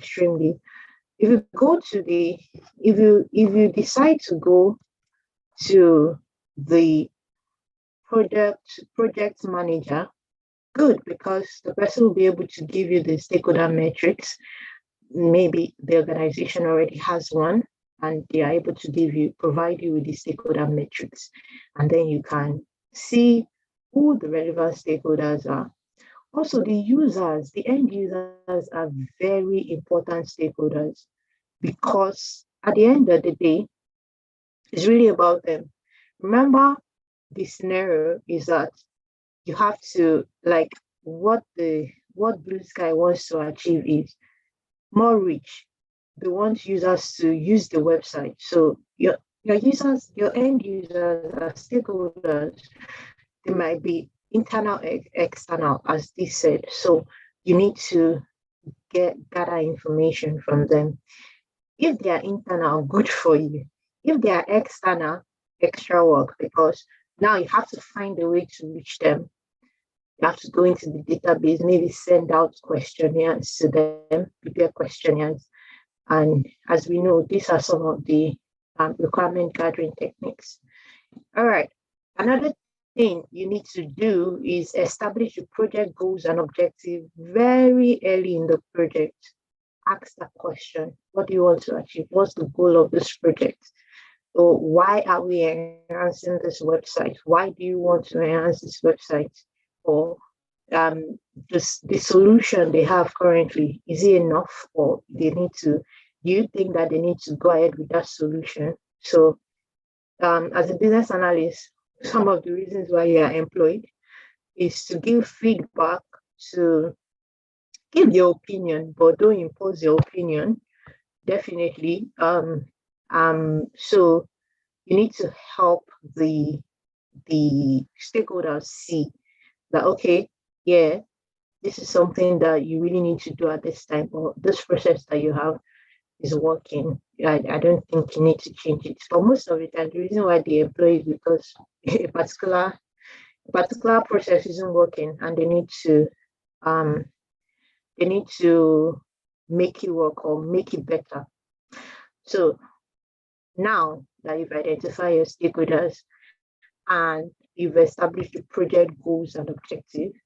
extremely. If you go to the, if you decide to go to the project manager, good, because the person will be able to give you the stakeholder metrics. Maybe the organization already has one, and they are able to provide you with the stakeholder metrics, and then you can see who the relevant stakeholders are. Also, the users, the end users are very important stakeholders, because at the end of the day, it's really about them. Remember, the scenario is that you have to, like, what Blue Sky wants to achieve is more reach. They want users to use the website. So your users, your end users are stakeholders. They might be internal, external, as they said. So you need to gather information from them. If they are internal, good for you. If they are external, extra work, because now you have to find a way to reach them. You have to go into the database, maybe send out questionnaires to them, prepare questionnaires. And as we know, these are some of the requirement gathering techniques. All right. Another thing you need to do is establish your project goals and objectives very early in the project. Ask that question. What do you want to achieve? What's the goal of this project? So why are we enhancing this website? Why do you want to enhance this website? Or just the solution they have currently, is it enough, or do you think that they need to go ahead with that solution? So as a business analyst, some of the reasons why you are employed is to give feedback, to give your opinion, but don't impose your opinion, definitely. So you need to help the stakeholders see that, okay, yeah, this is something that you really need to do at this time, or this process that you have is working. I don't think you need to change it. But most of the time, the reason why they employ is because a particular process isn't working, and they need to make it work or make it better. So now that you've identified your stakeholders and you've established the project goals and objectives,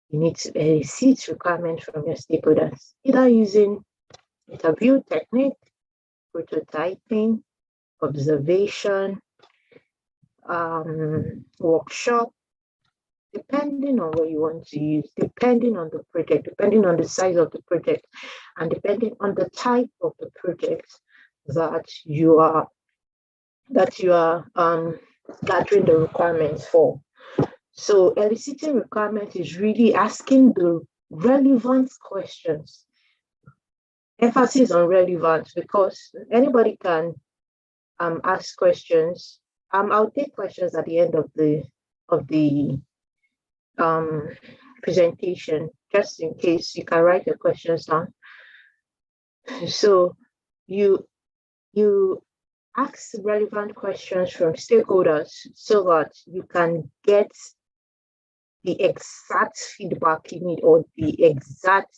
you need to elicit requirements from your stakeholders, either using interview technique, prototyping, observation, workshop, depending on what you want to use, depending on the project, depending on the size of the project, and depending on the type of the project that you are gathering the requirements for. So eliciting requirements is really asking the relevant questions. Emphasis on relevance, because anybody can ask questions. I'll take questions at the end of the presentation, just in case. You can write your questions down. So you ask relevant questions from stakeholders so that you can get the exact feedback you need, or the exact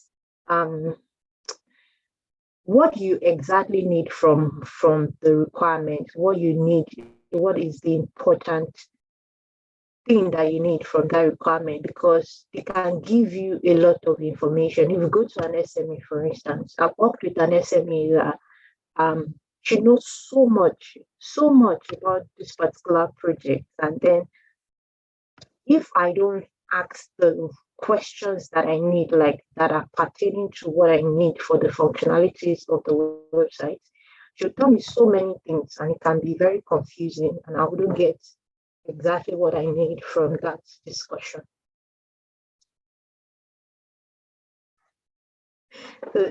what you exactly need from the requirement, what you need, what is the important thing that you need from that requirement, because they can give you a lot of information. If you go to an SME, for instance, I've worked with an SME that she knows so much about this particular project, and then if I don't ask the questions that I need, like that are pertaining to what I need for the functionalities of the website, she'll tell me so many things, and it can be very confusing, and I wouldn't get exactly what I need from that discussion.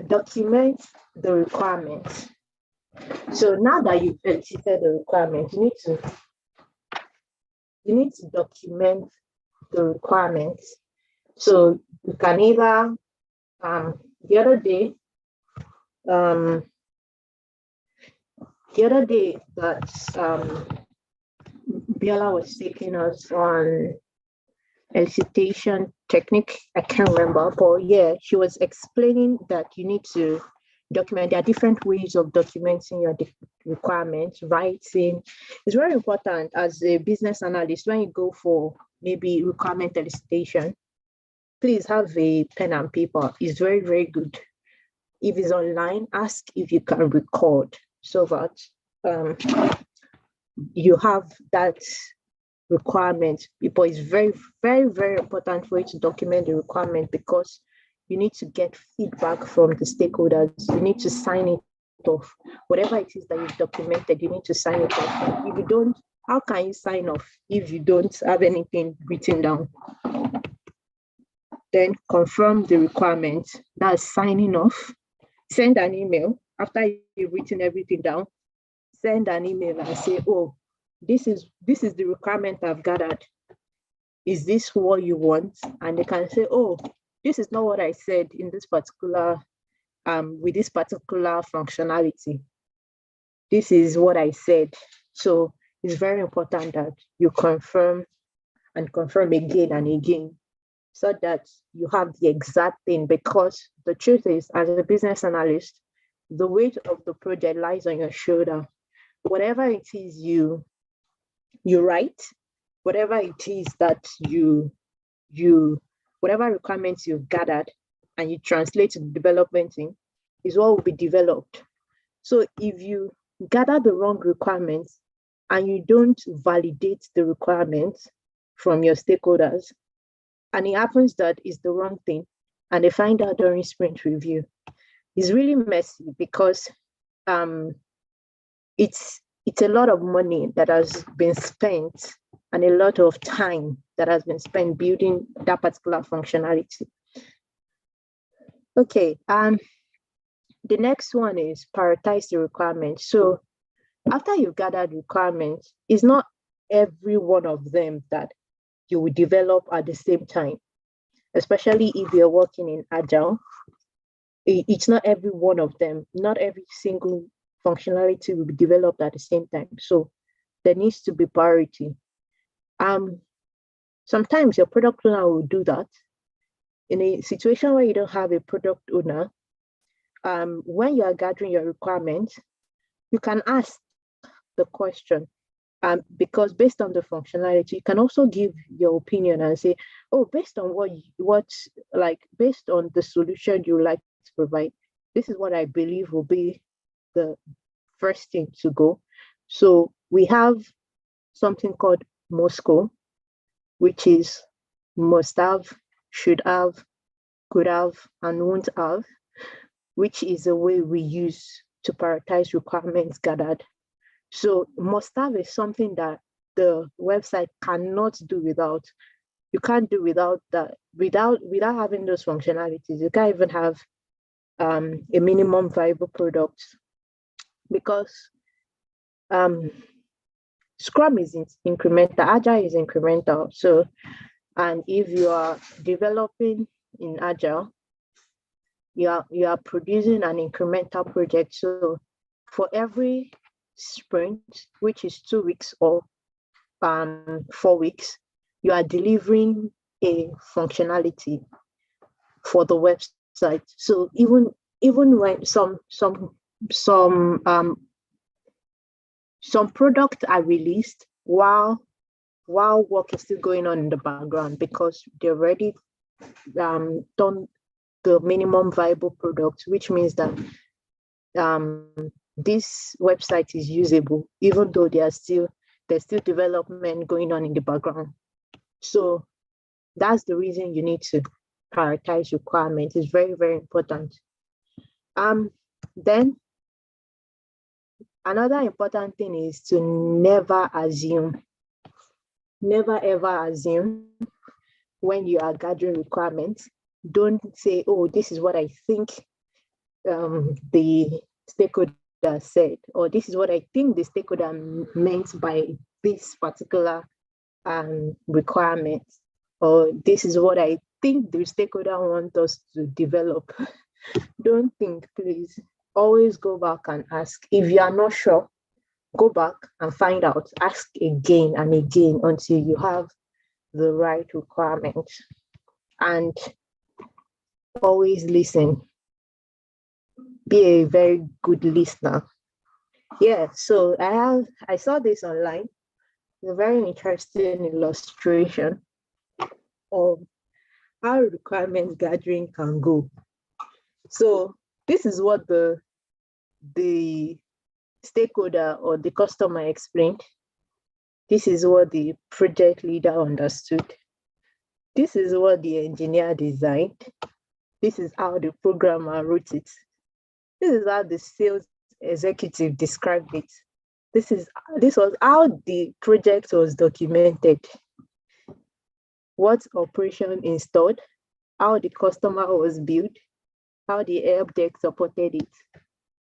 Document the requirements. So now that you've elicited the requirements, you need to document the requirements. So you can either the other day that Biola was taking us on elicitation technique. I can't remember, but yeah, she was explaining that you need to document. There are different ways of documenting your requirements, writing. It's very important as a business analyst when you go for maybe requirement elicitation. Please have a pen and paper. It's very, very good. If it's online, ask if you can record so that you have that requirement. People, it's very, very, very important for you to document the requirement because you need to get feedback from the stakeholders. You need to sign it off. Whatever it is that you've documented, you need to sign it off. If you don't, how can you sign off if you don't have anything written down? Then confirm the requirement. That's signing off. Send an email after you've written everything down. Send an email and say, oh, this is the requirement I've gathered. Is this what you want? And they can say, oh, this is not what I said in this particular, with this particular functionality. This is what I said. So it's very important that you confirm and confirm again and again so that you have the exact thing, because the truth is, as a business analyst, the weight of the project lies on your shoulder. Whatever it is you write, whatever it is that you whatever requirements you've gathered and you translate to the development team is what will be developed. So if you gather the wrong requirements and you don't validate the requirements from your stakeholders, and it happens that it's the wrong thing, and they find out during sprint review, it's really messy because it's a lot of money that has been spent and a lot of time that has been spent building that particular functionality. Okay, the next one is prioritize the requirements. So after you've gathered requirements, it's not every one of them that you will develop at the same time, especially if you're working in Agile. It's not every one of them, not every single functionality will be developed at the same time. So there needs to be priority. Sometimes your product owner will do that. In a situation where you don't have a product owner, when you are gathering your requirements, you can ask the question, because based on the functionality, you can also give your opinion and say, oh, based on based on the solution you like to provide, this is what I believe will be the first thing to go. So we have something called MOSCO, which is must have, should have, could have, and won't have, which is a way we use to prioritize requirements gathered. So must have is something that the website cannot do without. You can't do without that, without having those functionalities. You can't even have a minimum viable product, because Scrum is incremental, Agile is incremental. So, and if you are developing in Agile, you are producing an incremental project. So for every sprint, which is 2 weeks or 4 weeks, you are delivering a functionality for the website. So even when some products are released while work is still going on in the background, because they already done the minimum viable product, which means that this website is usable, even though there's still development going on in the background. So that's the reason you need to prioritize requirements. It's very, very important. Then another important thing is to never assume. Never ever assume when you are gathering requirements. Don't say, oh, this is what I think the stakeholder said, or this is what I think the stakeholder meant by this particular requirement, or this is what I think the stakeholder wants us to develop. Don't think, please. Always go back and ask. If you are not sure, go back and find out. Ask again and again until you have the right requirement. And always listen. be a very good listener. Yeah, so I saw this online. It's a very interesting illustration of how requirement gathering can go. So this is what the stakeholder or the customer explained. This is what the project leader understood. This is what the engineer designed. This is how the programmer wrote it. This is how the sales executive described it. This was how the project was documented. What operation installed, how the customer was built, how the help desk supported it,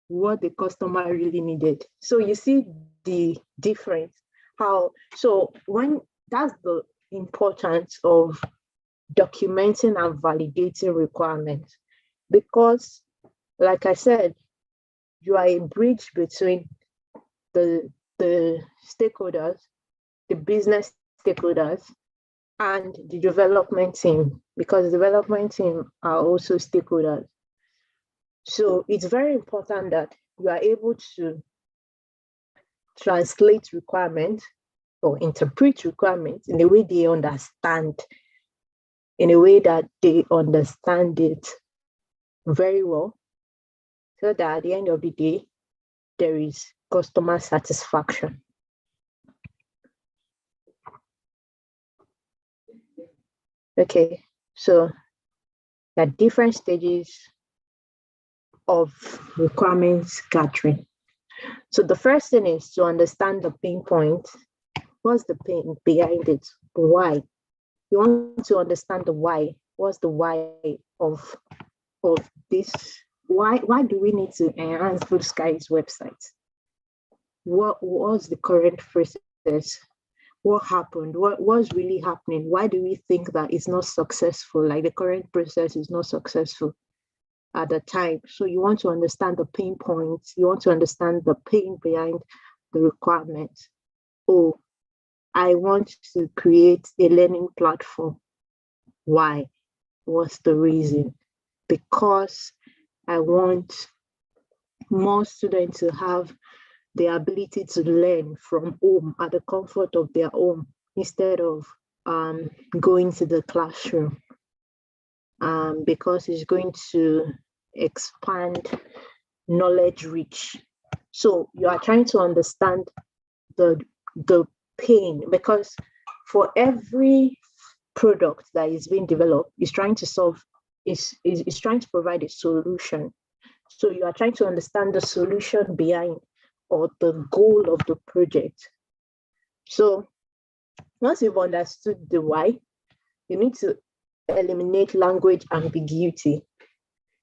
what the customer really needed. So you see the difference. When that's the importance of documenting and validating requirements, because like I said, you are a bridge between the stakeholders, the business stakeholders, and the development team, because the development team are also stakeholders. So it's very important that you are able to translate requirements or interpret requirements in a way they understand, in a way that they understand it very well, so that at the end of the day, there is customer satisfaction. Okay, so there are different stages of requirements gathering. So the first thing is to understand the pain point. What's the pain behind it? Why? You want to understand the why. What's the why of this? Why do we need to enhance Blue Sky's website? What was the current process? What happened? What's really happening? Why do we think that it's not successful? Like the current process is not successful at the time. So you want to understand the pain points. You want to understand the pain behind the requirements. Oh, I want to create a learning platform. Why? What's the reason? Because I want more students to have the ability to learn from home at the comfort of their home instead of going to the classroom, because it's going to expand knowledge reach. So you are trying to understand the pain, because for every product that is being developed is trying to solve, is trying to provide a solution. So you are trying to understand the solution behind or the goal of the project. So once you've understood the why, you need to eliminate language ambiguity.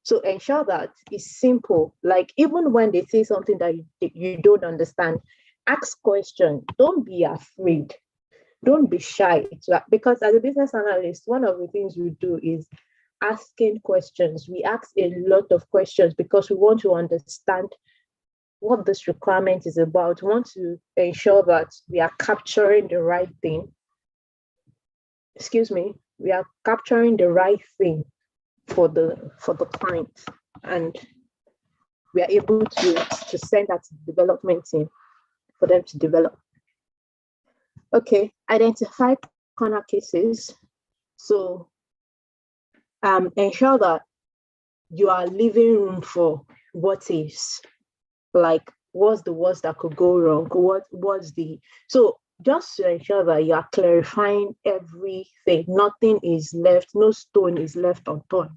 So ensure that it's simple. Like even when they say something that you don't understand, ask questions. Don't be afraid. Don't be shy. Because as a business analyst, one of the things we do is asking questions. We ask a lot of questions because we want to understand what this requirement is about. We want to ensure that we are capturing the right thing. We are capturing the right thing for the client, and we are able to send that to the development team for them to develop. Okay, identify corner cases. So ensure that you are leaving room for what ifs. Like, what's the worst that could go wrong? So just to ensure that you are clarifying everything, nothing is left, no stone is left unturned.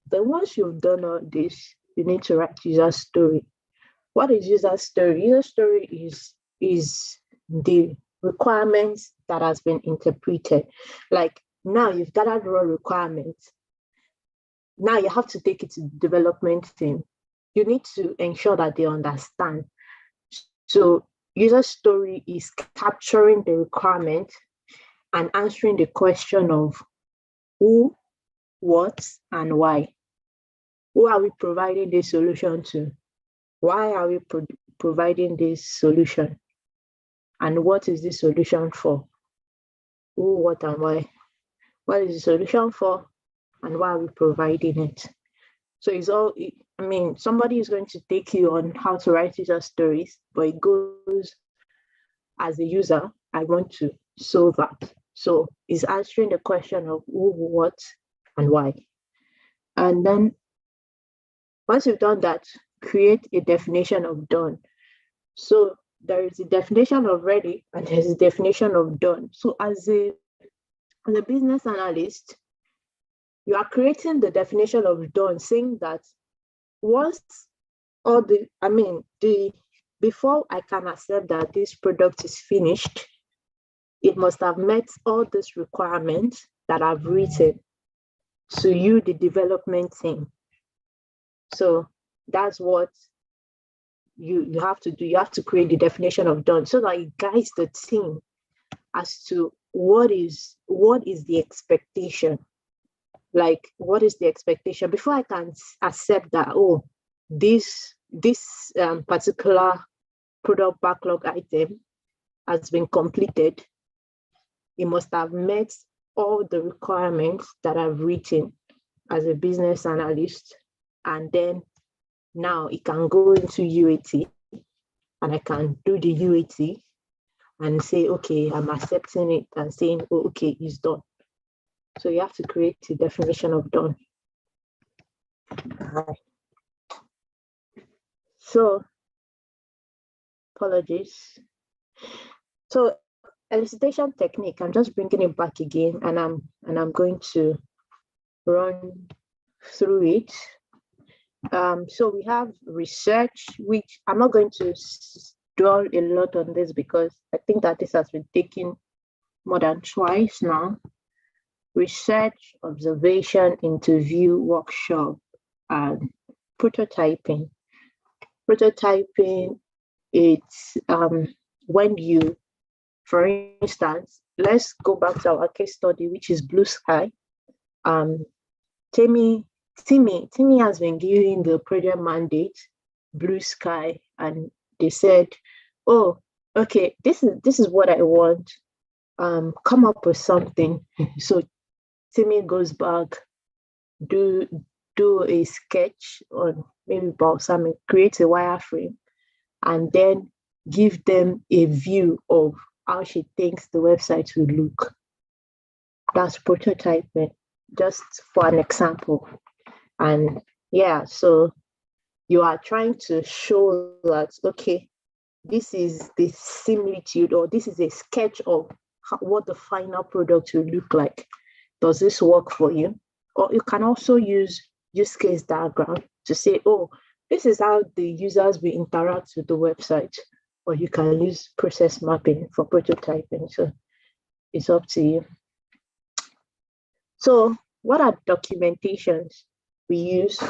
Then once you've done all this, you need to write user story. What is user story? User story is the requirements that has been interpreted. Like now you've gathered raw requirements. Now you have to take it to the development team. You need to ensure that they understand. So user story is capturing the requirement and answering the question of who, what, and why. Who are we providing this solution to? Why are we providing this solution? And what is this solution for? Who, what, and why? What is the solution for? And why are we providing it? So it's all, I mean, somebody is going to take you on how to write user stories, but it goes as a user, I want to solve that. So it's answering the question of who, what, and why. And then once you've done that, create a definition of done. So there is a definition of ready and there's a definition of done. So as a business analyst, you are creating the definition of done, saying that once all before I can accept that this product is finished, it must have met all these requirements that I've written to you, the development team. So that's what you have to do. You have to create the definition of done so that it guides the team as to what is the expectation. Like, what is the expectation before I can accept that, oh, this particular product backlog item has been completed. It must have met all the requirements that I've written as a business analyst. And then now it can go into UAT and I can do the UAT and say, okay, I'm accepting it and saying, oh, okay, it's done. So you have to create a definition of done. So, apologies. So elicitation technique, I'm just bringing it back again, and I'm going to run through it. So we have research, which I'm not going to dwell a lot on this because I think that this has been taken more than twice now. Research, observation, interview, workshop, and prototyping. Prototyping, it's when you, for instance, let's go back to our case study, which is Blue Sky. Timmy has been given the project mandate, Blue Sky, and they said, oh, okay, this is what I want. Come up with something. So Timmy goes back, do a sketch on maybe balsamic, create a wireframe, and then give them a view of how she thinks the website will look. That's prototyping, just for an example. And yeah, so you are trying to show that, okay, this is the similitude, or this is a sketch of what the final product will look like. Does this work for you? Or you can also use case diagram to say, oh, this is how the users will interact with the website. Or you can use process mapping for prototyping. So it's up to you. So what are documentations we use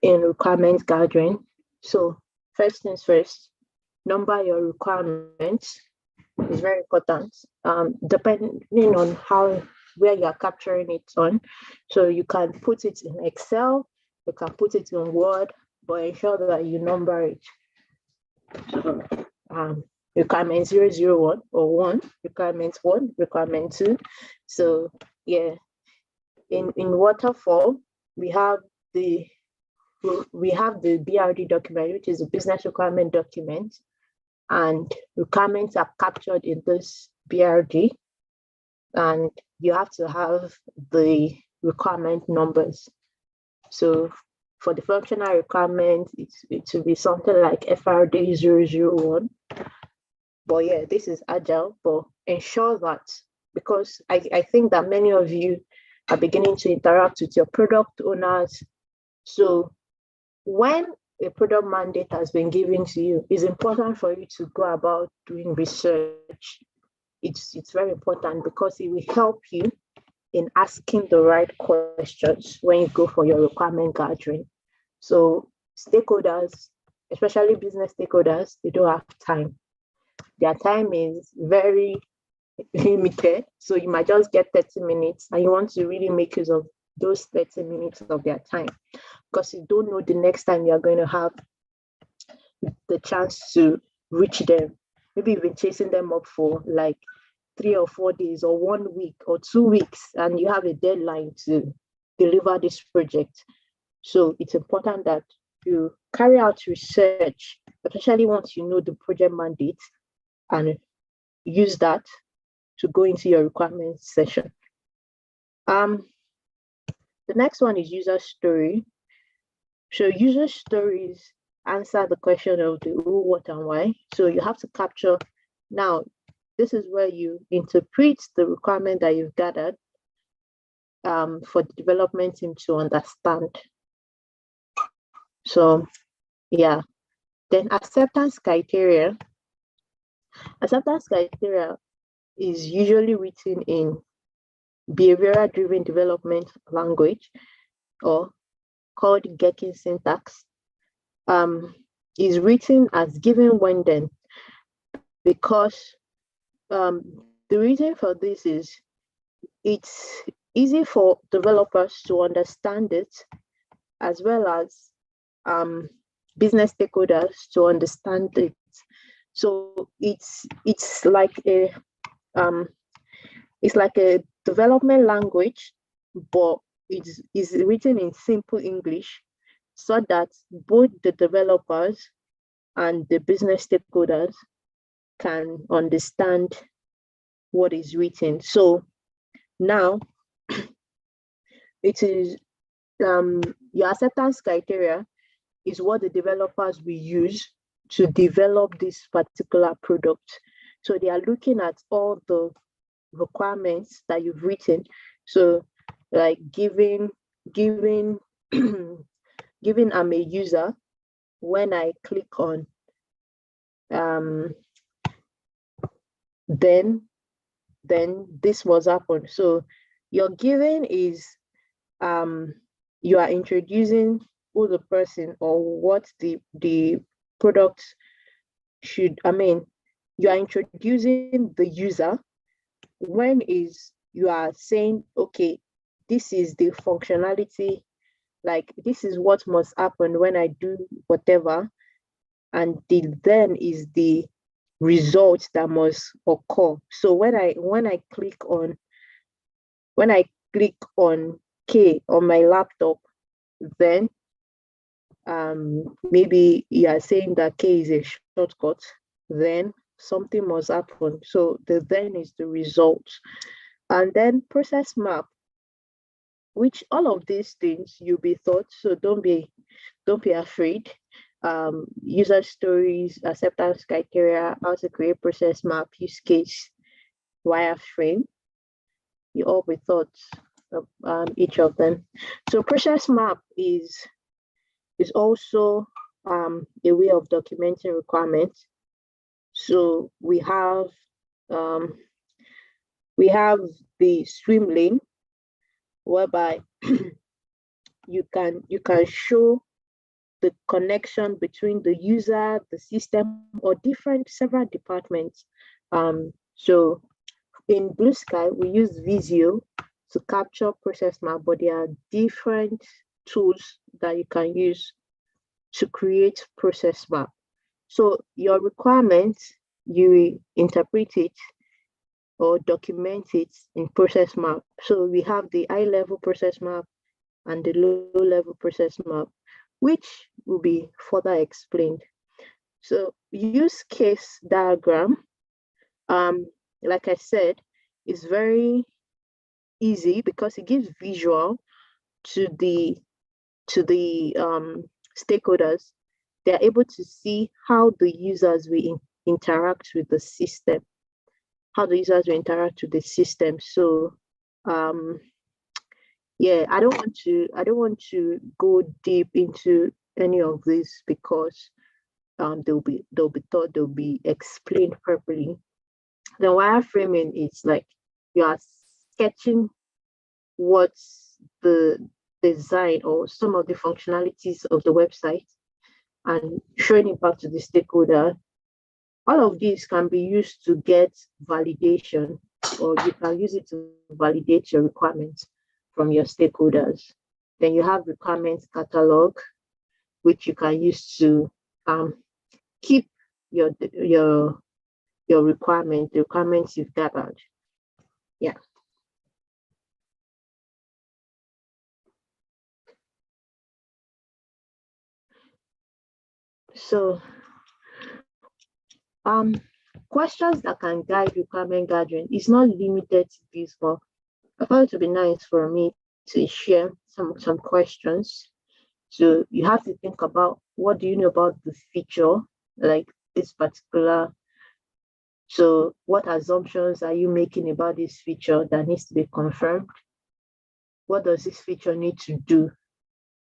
in requirement gathering? So first things first, number your requirements is very important, depending on where you're capturing it on. So you can put it in Excel, you can put it in Word, but ensure that you number it. So requirement 001 or 1, requirement 1, requirement 2. So yeah, in Waterfall, we have the BRD document, which is a business requirement document, and requirements are captured in this BRD, and you have to have the requirement numbers. So for the functional requirement, it will be something like FRD 001. But yeah, this is agile, but ensure that, because I think that many of you are beginning to interact with your product owners. So when a product mandate has been given to you, it's important for you to go about doing research. It's very important because it will help you in asking the right questions when you go for your requirement gathering. So stakeholders, especially business stakeholders, they don't have time. Their time is very limited. So you might just get 30 minutes and you want to really make use of those 30 minutes of their time, because you don't know the next time you're going to have the chance to reach them. Maybe you've been chasing them up for like 3 or 4 days or 1 week or 2 weeks, and you have a deadline to deliver this project. So it's important that you carry out research, especially once you know the project mandate, and use that to go into your requirements session. The next one is user story. So user stories answer the question of the who, what, and why. So you have to capture. Now, this is where you interpret the requirement that you've gathered for the development team to understand. So, yeah. Then acceptance criteria. Acceptance criteria is usually written in behavioral-driven development language, or called Gherkin syntax. Is written as given when then, because the reason for this is it's easy for developers to understand it, as well as business stakeholders to understand it. So it's like a development language, but it's written in simple English, so that both the developers and the business stakeholders can understand what is written. So now it is your acceptance criteria is what the developers will use to develop this particular product. So they are looking at all the requirements that you've written. So like giving I'm a user, when I click on then this was happened. So your given is you are introducing who the person or what the product should, you are introducing the user. When is you are saying, okay, this is the functionality, like this is what must happen when I do whatever, and then is the result that must occur. So when I click on K on my laptop, then maybe you are saying that K is a shortcut, then something must happen. So the then is the result. And then process map, which all of these things you'll be taught, so don't be afraid. User stories, acceptance criteria, how to create process map, use case, wireframe, you all be taught each of them. So process map is also a way of documenting requirements. So we have the swim lane, whereby you can show the connection between the user, the system, or several departments. So in Blue Sky, we use Visio to capture process map, but there are different tools that you can use to create process map. So your requirements, you interpret it or document it in process map. So we have the high-level process map and the low-level process map, which will be further explained. So use case diagram, like I said, is very easy because it gives visual to the stakeholders. They're able to see how the users will interact with the system, So yeah, I don't want to go deep into any of this, because they'll be taught, they'll be explained properly. The wireframing is like you are sketching what's the design or some of the functionalities of the website and showing it back to the stakeholder. All of these can be used to get validation, or you can use it to validate your requirements from your stakeholders. Then you have requirements catalog, which you can use to keep your requirements, the requirements you've gathered. Yeah. So questions that can guide requirement gathering is not limited to this, but I thought it would be nice for me to share some questions. So you have to think about, what do you know about the feature, like this particular. So what assumptions are you making about this feature that needs to be confirmed? What does this feature need to do?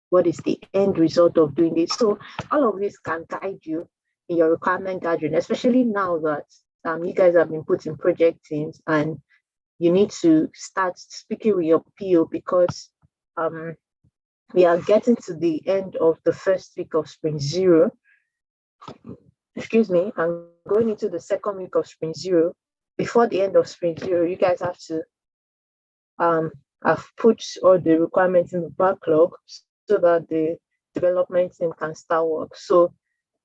What is the end result of doing this? So all of this can guide you in your requirement gathering, especially now that you guys have been put in project teams and you need to start speaking with your PO, because we are getting to the end of the first week of Sprint Zero. Excuse me, I'm going into the second week of Sprint Zero. Before the end of Sprint Zero, you guys have to have put all the requirements in the backlog so that the development team can start work. So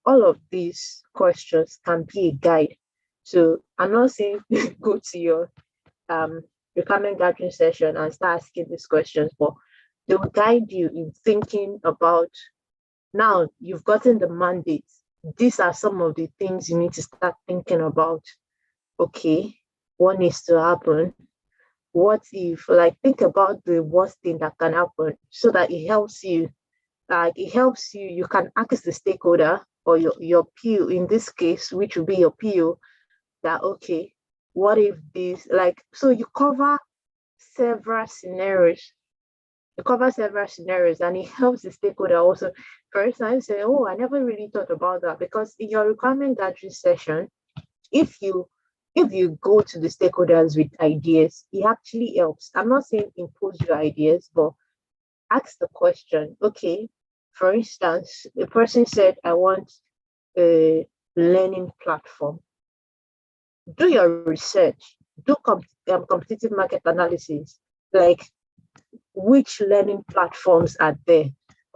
all of these questions can be a guide. So I'm not saying go to your requirement gathering session and start asking these questions, but they will guide you in thinking about, now you've gotten the mandate. These are some of the things you need to start thinking about. Okay, what needs to happen? What if, like, think about the worst thing that can happen so that it helps you. Like, it helps you, you can ask the stakeholder or your PO in this case, which will be your PO, that, okay, what if this, like, so you cover several scenarios. You cover several scenarios and it helps the stakeholder also. For instance, say, oh, I never really thought about that, because in your requirement gathering session, if you go to the stakeholders with ideas, it actually helps. I'm not saying impose your ideas, but ask the question. Okay, for instance, the person said, I want a learning platform. Do your research, do competitive market analysis, like which learning platforms are there.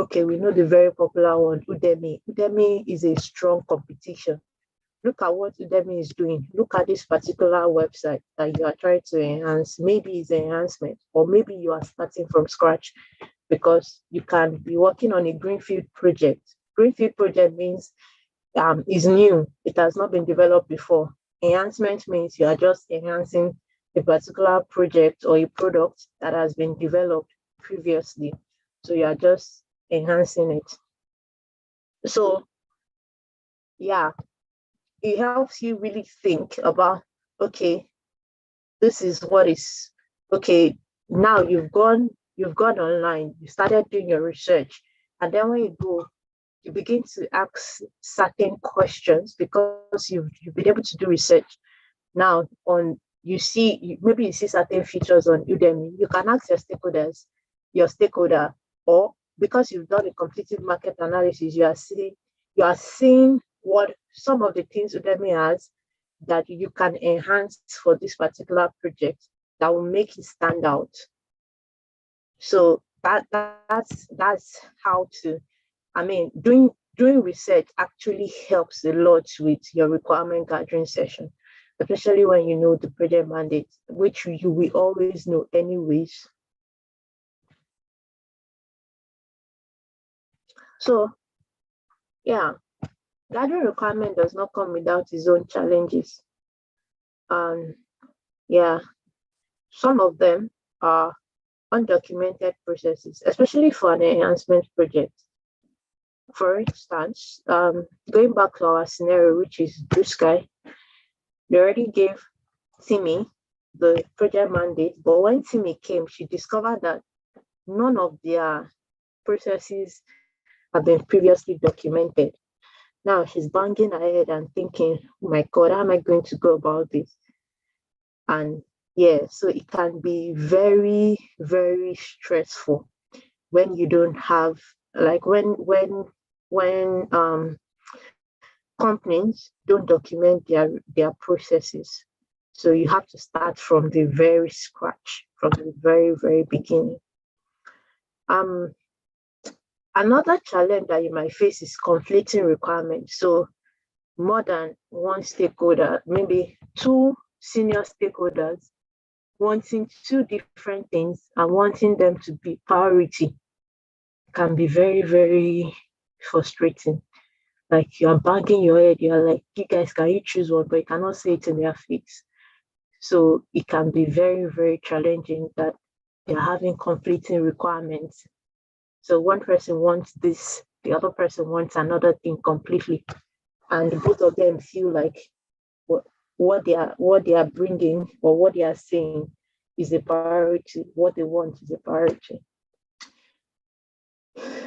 Okay, we know the very popular one, Udemy. Udemy is a strong competition. Look at what Udemy is doing. Look at this particular website that you are trying to enhance. Maybe it's an enhancement, or maybe you are starting from scratch, because you can be working on a greenfield project. Greenfield project means is new. It has not been developed before. Enhancement means you are just enhancing a particular project or a product that has been developed previously. So you are just enhancing it. So yeah, it helps you really think about, okay, this is what is, okay, now you've gone online, you started doing your research, and then when you go, you begin to ask certain questions because you've been able to do research. Now on, maybe you see certain features on Udemy, you can ask your stakeholder, or because you've done a completed market analysis, you are seeing what some of the things Udemy has that you can enhance for this particular project that will make it stand out. So that's how to, I mean, doing research actually helps a lot with your requirement gathering session, especially when you know the project mandate, which you will always know anyways. So yeah, gathering requirement does not come without its own challenges. Yeah, some of them are undocumented processes, especially for an enhancement project. For instance, going back to our scenario, which is Blue Sky, they already gave Timmy the project mandate, but when Timmy came, she discovered that none of their processes have been previously documented. Now she's banging ahead and thinking, oh my God, how am I going to go about this? And yeah, so it can be very, very stressful when you don't have, like, when companies don't document their processes. So you have to start from the very scratch, from the very, very beginning. Um, Another challenge that you might face is conflicting requirements. So more than one stakeholder, maybe two senior stakeholders wanting two different things and wanting them to be priority can be very, very frustrating. like you're banging your head, you're like, you guys, can you choose one? But you cannot say it in their face. So it can be very, very challenging that they're having conflicting requirements. So one person wants this, the other person wants another thing completely. And both of them feel like what they are bringing or what they are saying is a priority. What they want is a priority.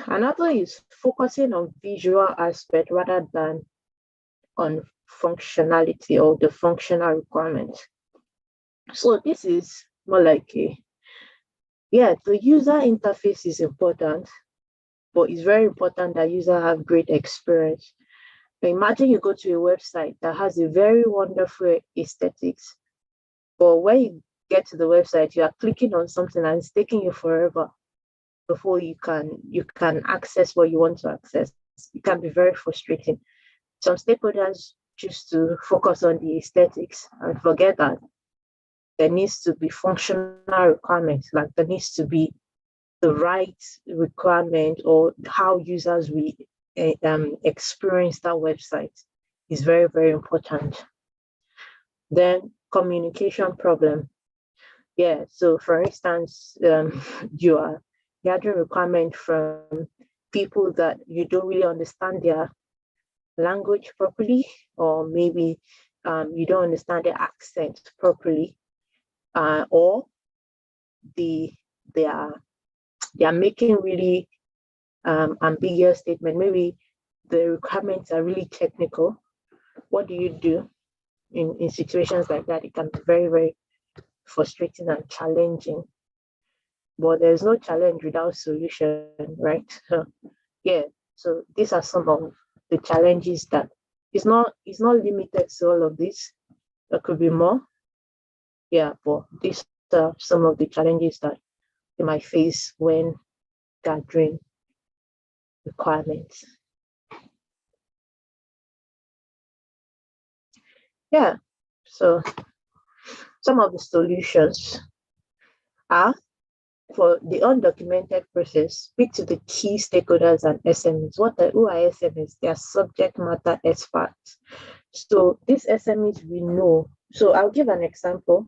Another is focusing on visual aspect rather than on functionality or the functional requirements. So this is more like the user interface is important, but it's very important that user have great experience. Imagine you go to a website that has a very wonderful aesthetics, but when you get to the website, you are clicking on something and it's taking you forever before you can access what you want to access. It can be very frustrating. Some stakeholders choose to focus on the aesthetics and forget that there needs to be functional requirements, like there needs to be the right requirement or how users will experience that website is very, very important. Then communication problem. Yeah, so for instance, you are gathering requirement from people that you don't really understand their language properly, or maybe you don't understand their accent properly, or they are making really ambiguous statement. Maybe the requirements are really technical. What do you do in situations like that? It can be very, very frustrating and challenging. But there's no challenge without solution, right? So so these are some of the challenges that it's not limited to all of this. There could be more. Yeah, but these are some of the challenges that they might face when gathering requirements. Yeah, so some of the solutions are for the undocumented process, speak to the key stakeholders and SMEs. Who are SMEs? They are subject matter experts. So these SMEs we know. So I'll give an example.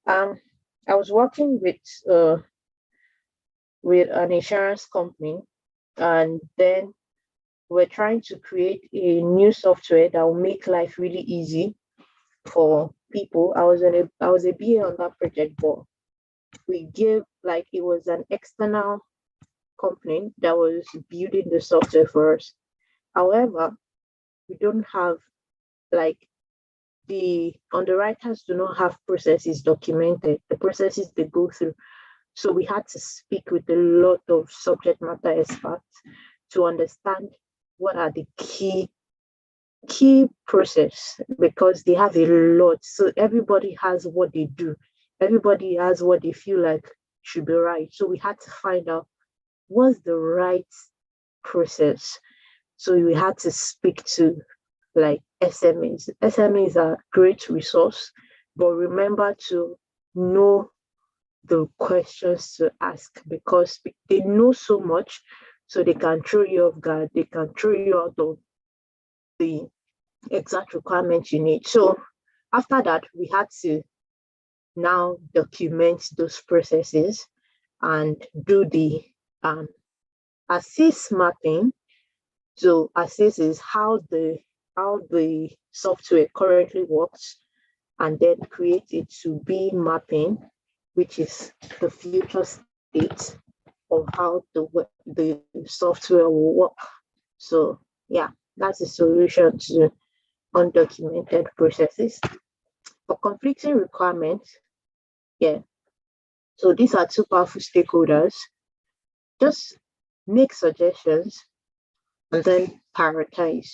I was working with an insurance company, and then we're trying to create a new software that will make life really easy for people. I was a BA on that project, but we gave it was an external company that was building the software for us. However, we don't have the underwriters do not have processes documented, the processes they go through. So we had to speak with a lot of subject matter experts to understand what are the key process, because they have a lot. So everybody has what they do. Everybody has what they feel like should be right. So we had to find out what's the right process. So we had to speak to SMEs. SMEs are great resource, but remember to know the questions to ask, because they know so much, so they can throw you off guard. They can throw you out of the exact requirements you need. So after that, we had to now document those processes and do the ASIS mapping. So ASIS is how the software currently works, and then create a to-be mapping, which is the future state of how the software will work. So yeah, that's a solution to undocumented processes. For conflicting requirements, so these are two powerful stakeholders. Just make suggestions and then prioritize,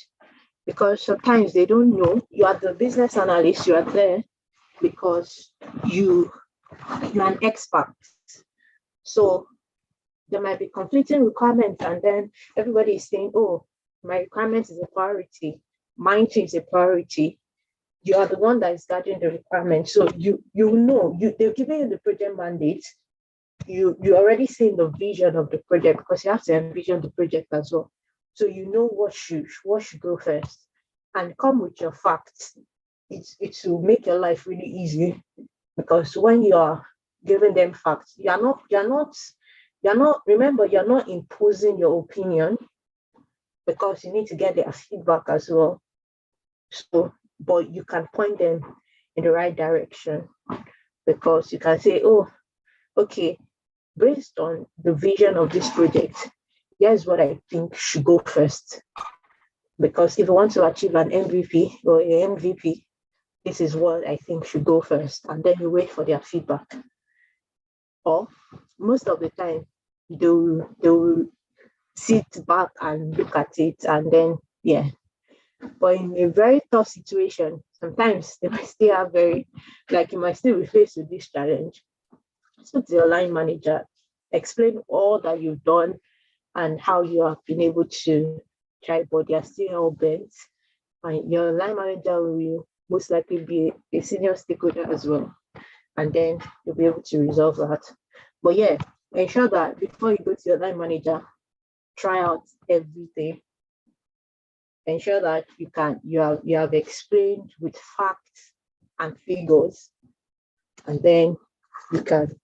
because sometimes they don't know. You are the business analyst, you are there because you're an expert. So there might be conflicting requirements, and then everybody is saying, oh, my requirement is a priority, mine too is a priority. You are the one that is gathering the requirements. So you know, they're giving you the project mandate. You already seen the vision of the project, because you have to envision the project as well. So you know what should go first, and come with your facts. It will make your life really easy, because when you are giving them facts, you're not, remember, you're not imposing your opinion, because you need to get their feedback as well. So, but you can point them in the right direction, because you can say, oh, okay, based on the vision of this project, here's what I think should go first. Because if you want to achieve an MVP or a MVP, this is what I think should go first. And then you wait for their feedback. Or most of the time, they will sit back and look at it, and then, yeah. But in a very tough situation, sometimes they might still have you might still be faced with this challenge. Speak to your line manager, explain all that you've done and how you have been able to try, but they are still hell bent. And your line manager will most likely be a senior stakeholder as well. And then you'll be able to resolve that. But yeah, ensure that before you go to your line manager, try out everything. Ensure that you have explained with facts and figures, and then you can,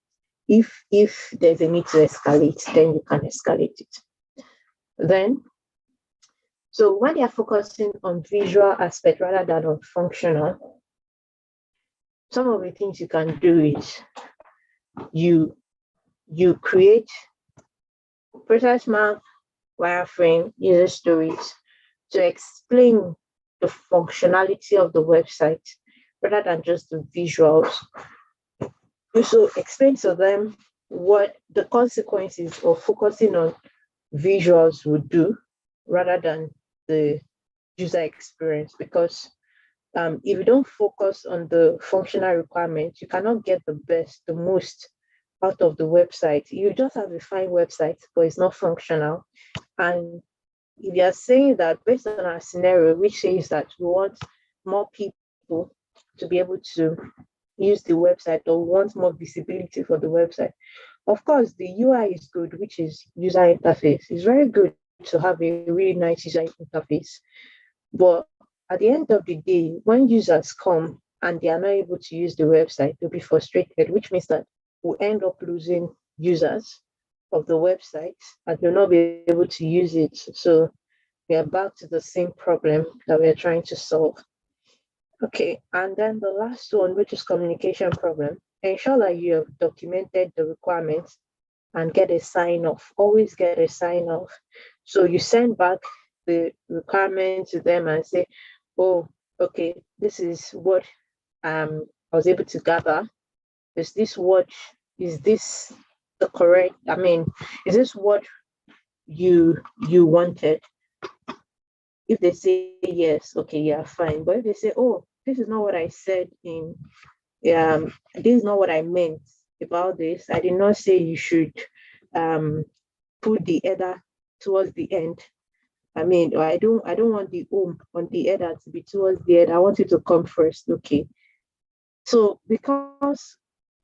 if there's a need to escalate, then you can escalate it. Then, so when you're focusing on visual aspect rather than on functional, some of the things you can do is you create process map, wireframe, user stories to explain the functionality of the website rather than just the visuals. Also explain to them what the consequences of focusing on visuals would do rather than the user experience. Because if you don't focus on the functional requirements, you cannot get the most out of the website. You just have a fine website, but it's not functional. And if you're saying that based on our scenario, which says that we want more people to be able to use the website, or want more visibility for the website, of course, the UI is good, which is user interface. It's very good to have a really nice user interface. But at the end of the day, when users come and they are not able to use the website, they'll be frustrated, which means that we'll end up losing users of the website and they'll not be able to use it. So we are back to the same problem that we're trying to solve. Okay, and then the last one, which is communication problem. Ensure that you have documented the requirements and get a sign off. Always get a sign off. So you send back the requirement to them and say, oh, okay, this is what I was able to gather. Is this the correct, is this what you wanted? If they say yes, okay, yeah, fine. But if they say, oh, this is not what I said this is not what I meant about this. I did not say you should put the header towards the end. I don't want the on the header to be towards the end. I want it to come first. Okay. So because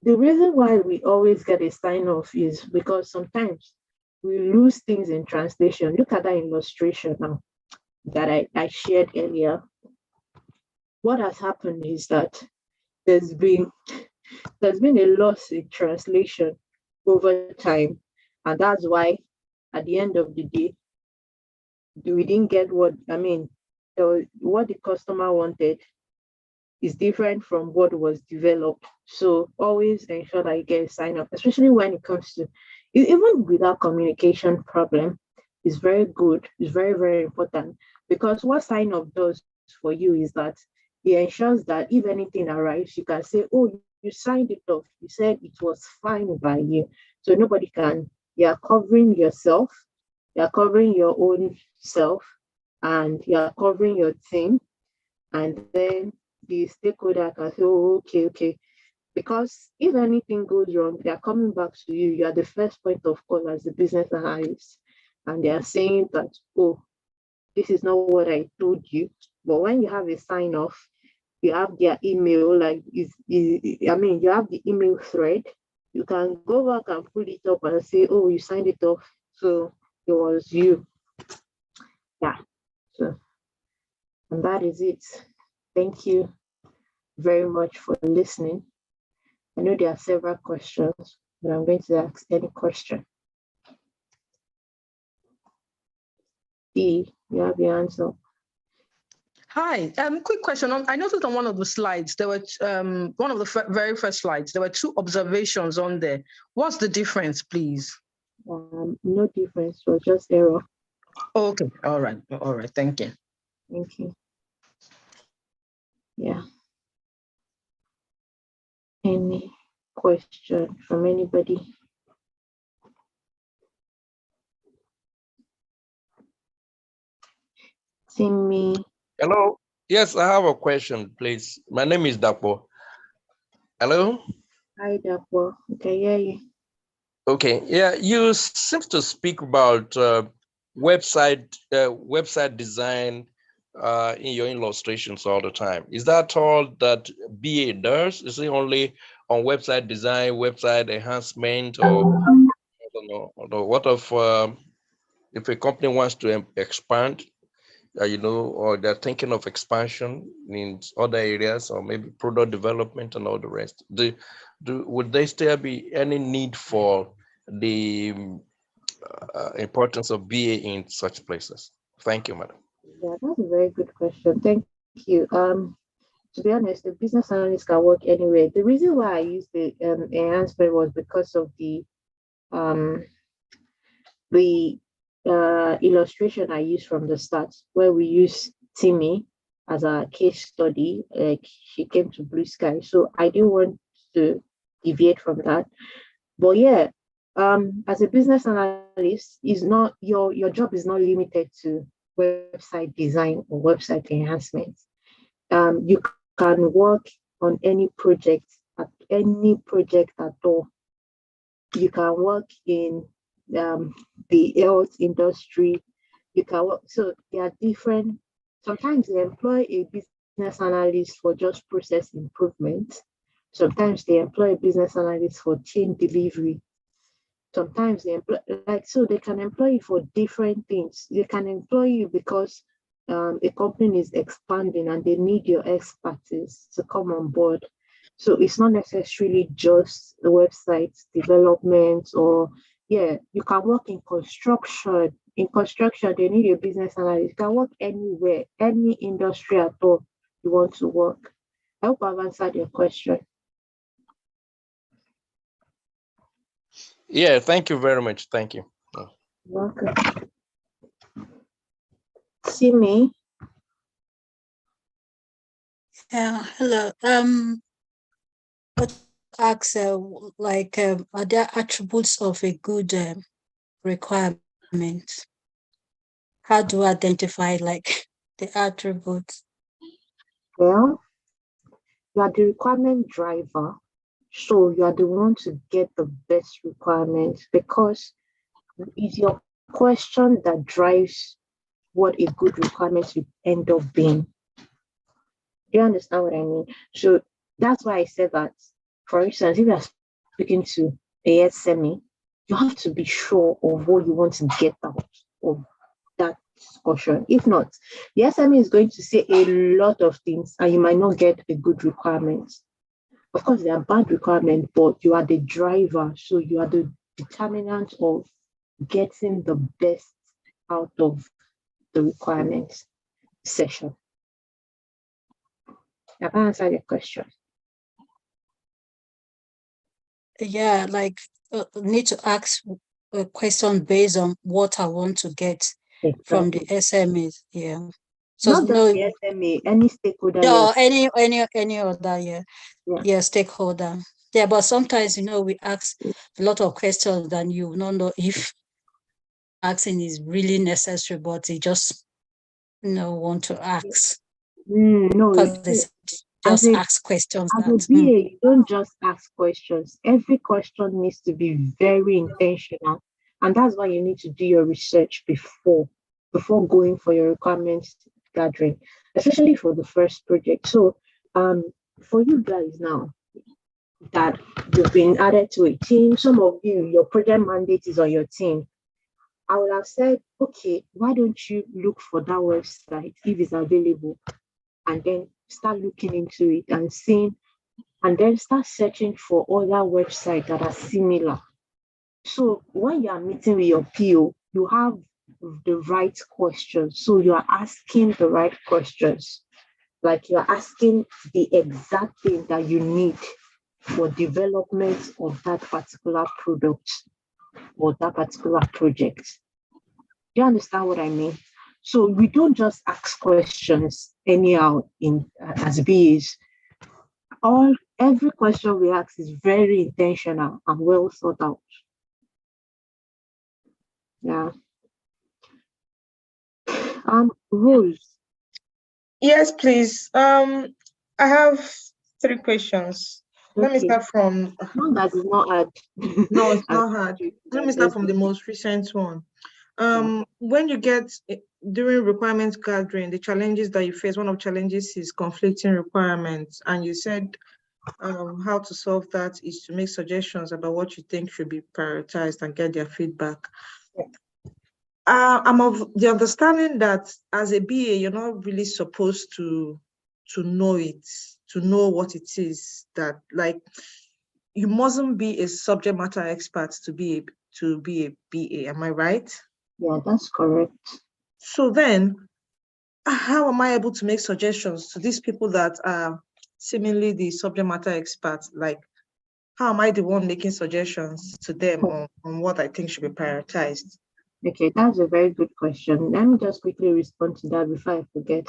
the reason why we always get a sign off is because sometimes we lose things in translation. Look at that illustration now that I shared earlier. What has happened is that there's been a loss in translation over time, and that's why at the end of the day we didn't get what the customer wanted is different from what was developed. So always ensure that you get a sign off, especially when it comes to, even without communication problem, is very good. It's very, very important, because what sign off does for you is that it ensures that if anything arrives, you can say, oh, you signed it off. You said it was fine by you. So nobody can, you're covering yourself, you're covering your own self, and you're covering your team. And then the stakeholder can say, oh, okay. Because if anything goes wrong, they are coming back to you. You are the first point of call as a business analyst. And they are saying that, oh, this is not what I told you. But when you have a sign off, you have their email, you have the email thread. You can go back and pull it up and say, oh, you signed it off. So it was you. Yeah. So, and that is it. Thank you very much for listening. I know there are several questions, but I'm going to ask any question. D, you have your answer. Hi, quick question. I noticed on one of the slides, there were one of the very first slides, there were 2 observations on there. What's the difference, please? No difference, so just error. Okay, all right, thank you. Thank you. Yeah. Any question from anybody? Timmy. Hello. Yes, I have a question, please. My name is Dapo. Hello. Hi, Dapo. Okay, hear you. Okay. Yeah, you seem to speak about website design in your illustrations all the time. Is that all that BA does? Is it only on website design, website enhancement, or I don't know? Or what of if a company wants to expand? Or they're thinking of expansion in other areas, or maybe product development and all the rest. Would there still be any need for the importance of BA in such places? Thank you, madam. Yeah, that's a very good question. Thank you. To be honest, the business analyst can work anywhere. The reason why I used the enhancement was because of the illustration I used from the start, where we use Timmy as a case study. Like, she came to Blue Sky, so I didn't want to deviate from that. But yeah, as a business analyst, is not your job is not limited to website design or website enhancement. You can work on any project at all. You can work in the health industry. You can work, so there are different. Sometimes they employ a business analyst for just process improvement. Sometimes they employ a business analyst for chain delivery. Sometimes they employ, so they can employ you for different things. They can employ you because a company is expanding and they need your expertise to come on board. So it's not necessarily just the website development, or yeah, you can work in construction. In construction, they need a business analyst. You can work anywhere, any industry at all you want to work. I hope I've answered your question. Yeah, thank you very much. Thank you. Welcome. See me? Yeah, hello. But ask, are there attributes of a good requirement? How do I identify the attributes? Well, you are the requirement driver, so you are the one to get the best requirements, because it's your question that drives what a good requirement will end up being. Do you understand what I mean? So that's why I said that, for instance, if you're speaking to a SME, you have to be sure of what you want to get out of that discussion. If not, the SME is going to say a lot of things and you might not get a good requirement. Of course, there are bad requirements, but you are the driver, so you are the determinant of getting the best out of the requirements session. Have I answered your question? Yeah, need to ask a question based on what I want to get from the SMEs. Yeah. So not just the SME, any stakeholder. No, any other, yeah, stakeholder. Yeah, but sometimes we ask a lot of questions that you don't know if asking is really necessary, but you just want to ask. No, just ask questions. As a BA, you don't just ask questions. Every question needs to be very intentional, and that's why you need to do your research before going for your requirements gathering, especially for the first project. So, for you guys now that you've been added to a team, some of you, your project mandate is on your team. I would have said, okay, why don't you look for that website if it's available, and then start looking into it and seeing, and then start searching for other websites that are similar. So when you are meeting with your PO, you have the right questions. So you are asking the right questions. Like you're asking the exact thing that you need for development of that particular product or that particular project. Do you understand what I mean? So we don't just ask questions anyhow as BAs. Every question we ask is very intentional and well thought out. Yeah. Rose. Yes, please. I have 3 questions. Let me Okay. start from. No, that is not hard. No, it's not hard. Let me start from the most recent one. When you get during requirements gathering, the challenges that you face, one of the challenges is conflicting requirements, and you said how to solve that is to make suggestions about what you think should be prioritized and get their feedback. I'm of the understanding that as a BA, you're not really supposed to know it, to know what it is that, like, you mustn't be a subject matter expert to be a BA. Am I right? Yeah, that's correct. So then, how am I able to make suggestions to these people that are seemingly the subject matter experts? Like, how am I the one making suggestions to them on what I think should be prioritized? Okay, that's a very good question. Let me just quickly respond to that before I forget.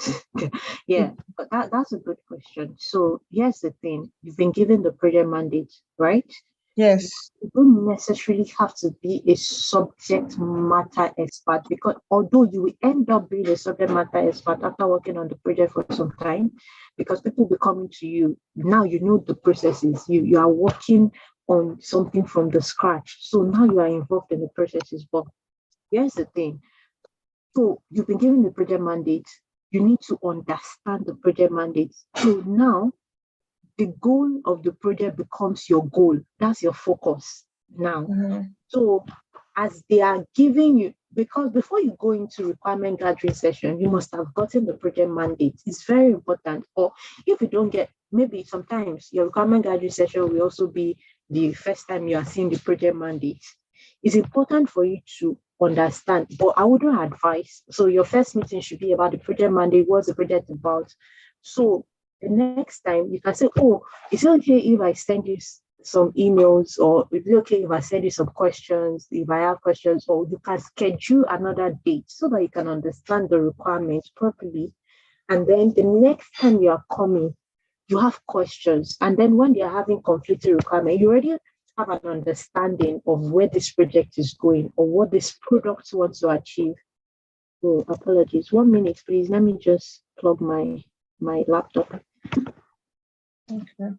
Yeah, but that's a good question. So here's the thing. You've been given the project mandate, right? Yes. You don't necessarily have to be a subject matter expert, because although you will end up being a subject matter expert after working on the project for some time, because people will be coming to you. Now you know the processes. You are working on something from the scratch. So now you are involved in the processes. But here's the thing. So you've been given the project mandate. You need to understand the project mandate. So now the goal of the project becomes your goal. That's your focus now. So as they are giving you, because before you go into requirement gathering session, you must have gotten the project mandate. It's very important. Or if you don't get, maybe sometimes your requirement gathering session will also be the first time you are seeing the project mandate. It's important for you to understand, but I wouldn't advise. So your first meeting should be about the project mandate. What's the project about? So the next time you can say, oh, is it okay if I send you some emails, or is it okay if I send you some questions, if I have questions, or you can schedule another date so that you can understand the requirements properly. And then the next time you are coming, you have questions. And then when you're having conflicting requirements, you already have an understanding of where this project is going or what this product wants to achieve. Oh, apologies. 1 minute, please. Let me just plug my laptop. Okay.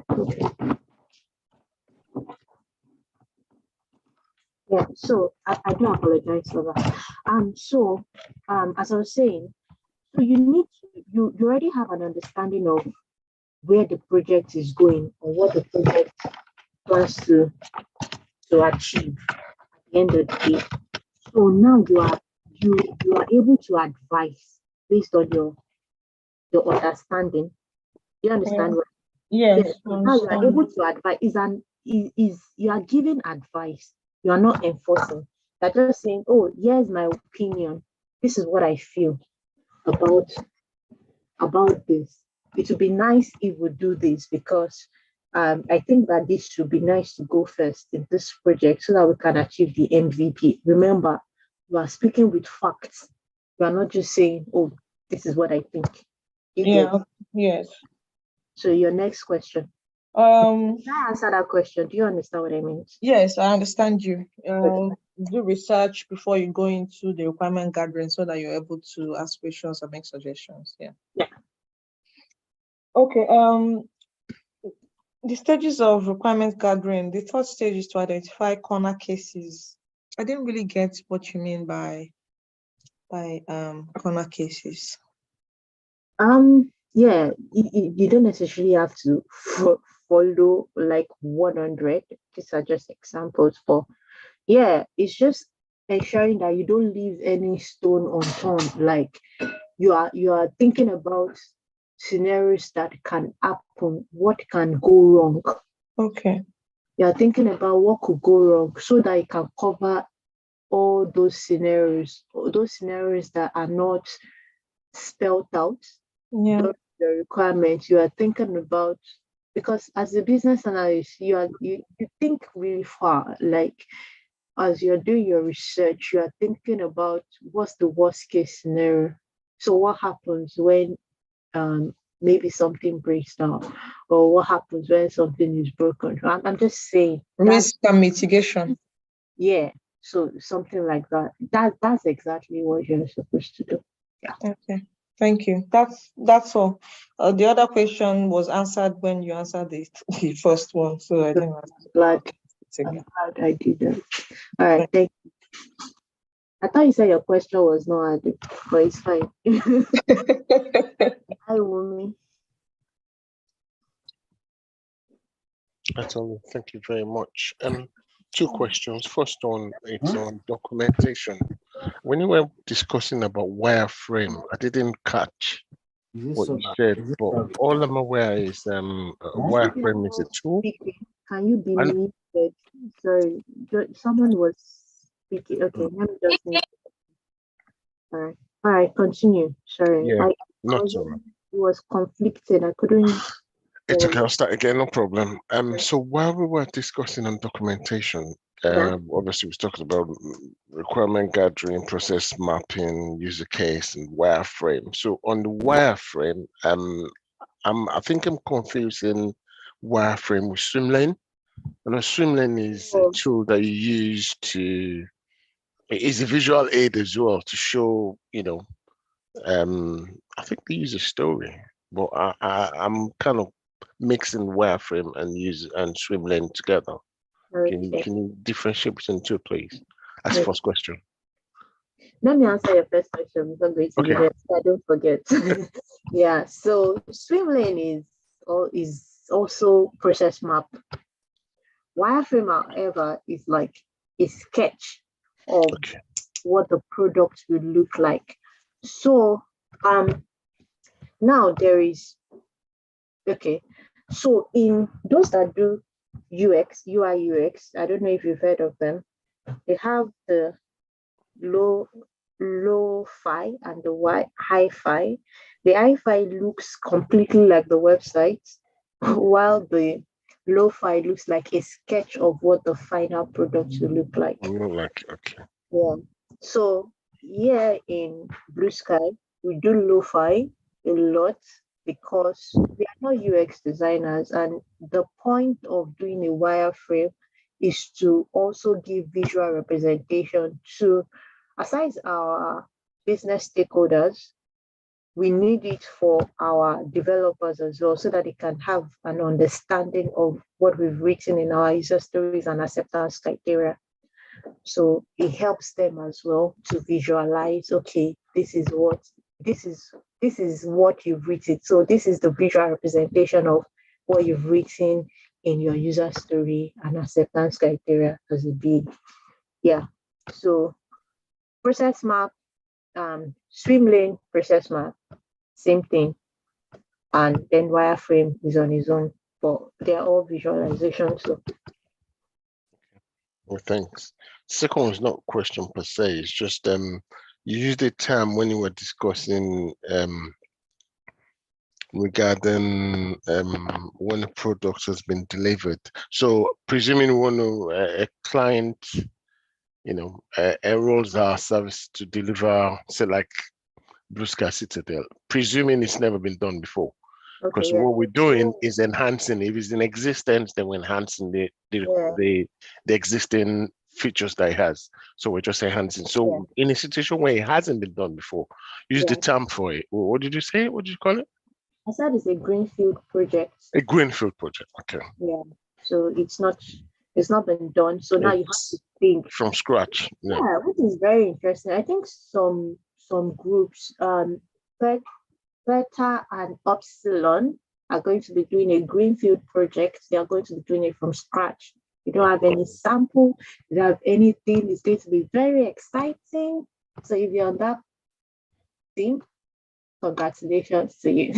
Okay. Yeah, so I do apologize for that. As I was saying, so you need to, you already have an understanding of where the project is going or what the project wants to achieve at the end of the day. So now you are able to advise based on your understanding. You understand what? Yes. So now you are able to advise. Is you are giving advice. You are not enforcing. You're just saying, oh, here's my opinion. This is what I feel about this. It would be nice if we do this, because I think that this should be nice to go first in this project so that we can achieve the MVP. Remember, you are speaking with facts. You are not just saying, oh, this is what I think. Yeah. Yes. So your next question. Um, Can I answer that question? Do you understand what I mean? yes, I understand you. Do research before you go into the requirement gathering so that you're able to ask questions or make suggestions. Yeah. Yeah. Okay. The stages of requirement gathering, the third stage is to identify corner cases. I didn't really get what you mean by corner cases. Yeah, you don't necessarily have to follow like 100. These are just examples, but yeah, it's just ensuring that you don't leave any stone unturned. Like you are thinking about scenarios that can happen, what can go wrong. Okay. You are thinking about what could go wrong so that you can cover all those scenarios that are not spelled out. Yeah. The requirements you are thinking about, because as a business analyst you think really far. Like as you're doing your research, you are thinking about what's the worst case scenario. So what happens when maybe something breaks down, or what happens when something is broken. I'm just saying Risk and mitigation. Yeah, so something like that. That's exactly what you're supposed to do. Yeah. Okay. Thank you. That's all. The other question was answered when you answered the first one, so I didn't ask. Glad, It's I'm again. glad I did that. All right, thank you. I thought you said your question was not added, but it's fine. Hi, Wumi. That's all. Thank you very much. Two questions. First one, it's on documentation. When you were discussing about wireframe, I didn't catch what you said, but all I'm aware is wireframe is a tool. Can you be And- muted? Sorry, someone was speaking. Okay, let me just mute. All right, continue. Sorry, Yeah, I not was, all right. it was conflicted. I couldn't. It's okay, I'll start again, no problem. So while we were discussing on documentation, obviously we talked about requirement gathering, process mapping, user case, and wireframe. So on the wireframe, I think I'm confusing wireframe with Swimlane. And a Swimlane is a tool that you use it is a visual aid as well to show, I think they use a story, but I'm kind of mixing wireframe and Swimlane together. Can you differentiate between the two, please? That's the first question. Let me answer your first question because going to be there, so I don't forget. Yeah, so Swimlane is also process map. Wireframe, however, is like a sketch of what the product will look like. So now there is so in those that do UI UX, I don't know if you've heard of them. They have the low-fi and the hi-fi. The hi-fi looks completely like the website, while the low-fi looks like a sketch of what the final product will look like. Yeah. So here in Blue Sky, we do lo-fi a lot because we are not UX designers, and the point of doing a wireframe is to also give visual representation to, aside our business stakeholders, we need it for our developers as well, so that they can have an understanding of what we've written in our user stories and acceptance criteria. So it helps them as well to visualize, okay, this is what you've written. So this is the visual representation of what you've written in your user story and acceptance criteria as a big. Yeah. So process map, Swimlane process map, same thing. And then wireframe is on its own, but they're all visualizations. So Well, thanks. Second one is not a question per se. It's just you used the term when you were discussing regarding when a product has been delivered. So presuming when a client, enrolls our service to deliver, say like Blue Sky Citadel, presuming it's never been done before. Because yeah. what we're doing is enhancing. If it's in existence, then we're enhancing the existing features that it has. So we're just enhancing. So in a situation where it hasn't been done before, use the term for it. What did you say? What did you call it? I said it's a greenfield project. A greenfield project. Okay. Yeah. So it's not been done. So now you have to think from scratch. Yeah, which is very interesting. I think some groups, Beta and Upsilon, are going to be doing a greenfield project. They are going to be doing it from scratch. You don't have any sample, you don't have anything. It's going to be very exciting. So if you're on that team, congratulations to you.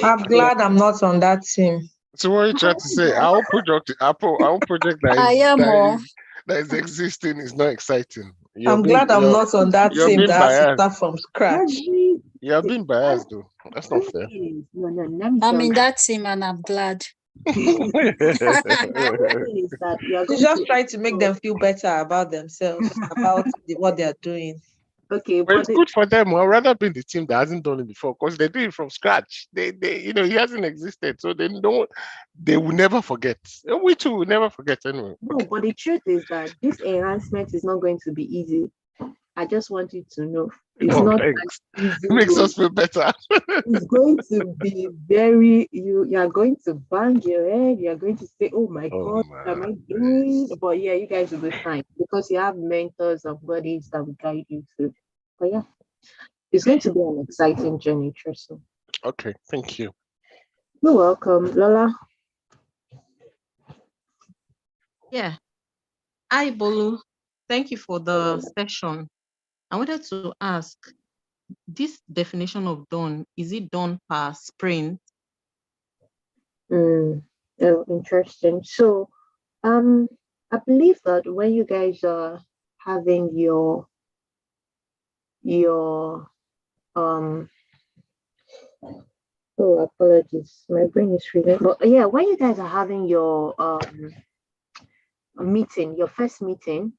I'm glad I'm not on that team. So what are you trying to say? Our project that is existing is not exciting. I'm glad I'm not on that team that has to start from scratch. You're being biased, though. That's not fair. No, I'm in that team and I'm glad. She's just trying to make them feel better about themselves, about what they're doing. Okay, but it's good for them. I'd rather be in the team that hasn't done it before, because they do it from scratch. They he hasn't existed, so they will never forget. We too will never forget anyway. No, but the truth is that this enhancement is not going to be easy. I just want you to know it's not easy. Makes us feel better. It's going to be very, you are going to bang your head. You are going to say, oh my God, what am I doing? But yeah, you guys will be fine because you have mentors and buddies that will guide you through. But yeah, it's going to be an exciting journey, Tristan. Okay, thank you. You're welcome, Lola. Yeah. Hi, Bolu. Thank you for the session. I wanted to ask, this definition of done, is it done per sprint? Oh, interesting. So, I believe that when you guys are having your apologies, my brain is reading. But yeah, when you guys are having your meeting, your first meeting,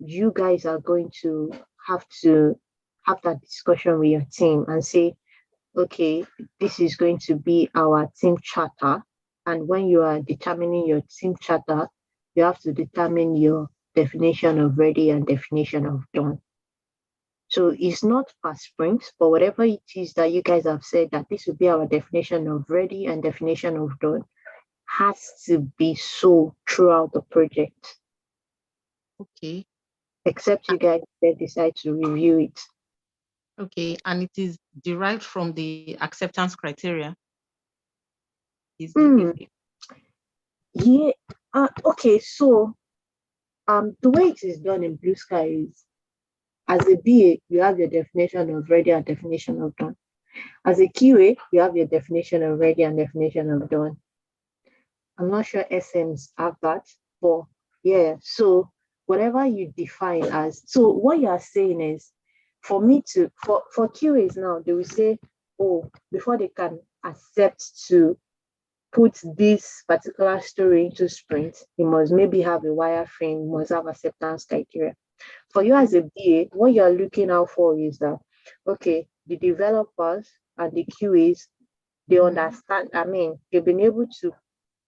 you guys are going to have that discussion with your team and say, okay, this is going to be our team charter. And when you are determining your team charter, you have to determine your definition of ready and definition of done. So it's not per sprint, but whatever it is that you guys have said that this will be our definition of ready and definition of done has to be so throughout the project. Okay. Except you guys decide to review it. Okay, and it is derived from the acceptance criteria. Yeah. Okay. So, the way it is done in Blue Sky is, as a BA, you have your definition of ready and definition of done. As a QA, you have your definition of ready and definition of done. I'm not sure SMs have that, but yeah. So whatever you define as, so what you are saying is, for QAs now, they will say, oh, before they can accept to put this particular story into sprint, you must maybe have a wireframe, you must have acceptance criteria. For you as a BA, what you're looking out for is that, okay, the developers and the QAs, they understand, they've been able to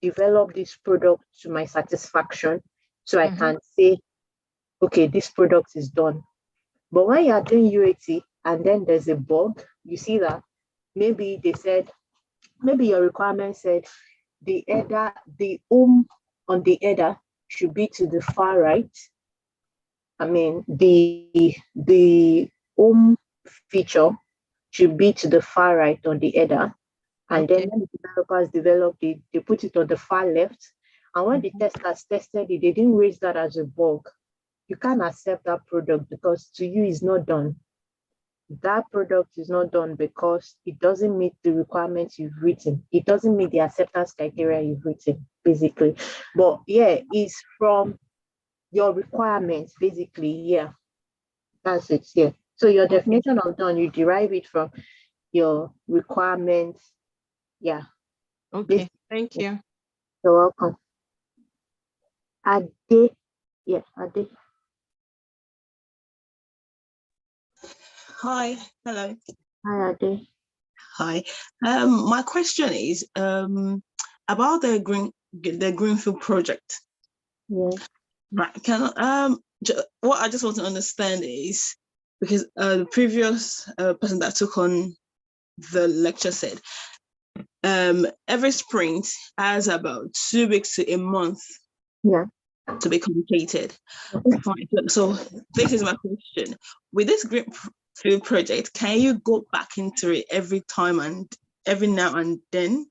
develop this product to my satisfaction, so I can say, okay, this product is done. But when you are doing UAT and then there's a bug, you see that maybe your requirement said the header, the on the header should be to the far right. The home feature should be to the far right on the header. And then when the developers developed it, they put it on the far left. And when the testers tested it, they didn't raise that as a bug. You can't accept that product because to you it's not done. That product is not done because it doesn't meet the requirements you've written. It doesn't meet the acceptance criteria you've written, basically. But yeah, it's from your requirements, basically. Yeah, that's it. Yeah. So your definition of done, you derive it from your requirements. Yeah. Okay. Thank you. You're welcome. Ade. Yeah, Ade. Hi. Hello. Hi, Ade. Hi. My question is about the Greenfield project. Yeah. Right. What I just want to understand is, because the previous person that took on the lecture said every sprint has about 2 weeks to a month to be completed. Fine. So this is my question. With this Greenfield project, can you go back into it every time and every now and then?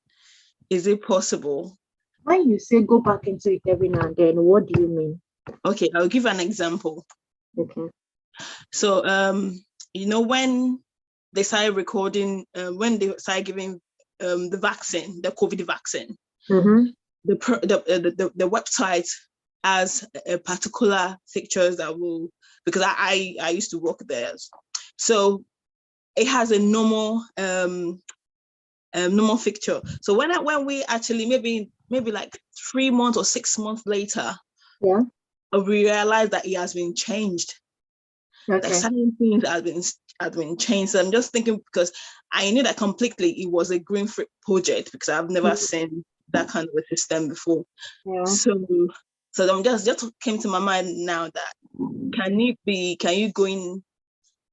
Is it possible? When you say go back into it every now and then, what do you mean? Okay, I'll give an example. Okay. So, when they started recording, when they started giving the vaccine, the COVID vaccine, the website has a particular pictures that will, because I used to work there, so it has a normal picture. So when we actually maybe like 3 months or 6 months later, yeah, we realized that it has been changed. Okay. Like certain things have been changed. So I'm just thinking, because I knew that completely it was a Greenfield project, because I've never seen that kind of a system before. Yeah. So I'm just came to my mind now that can you go in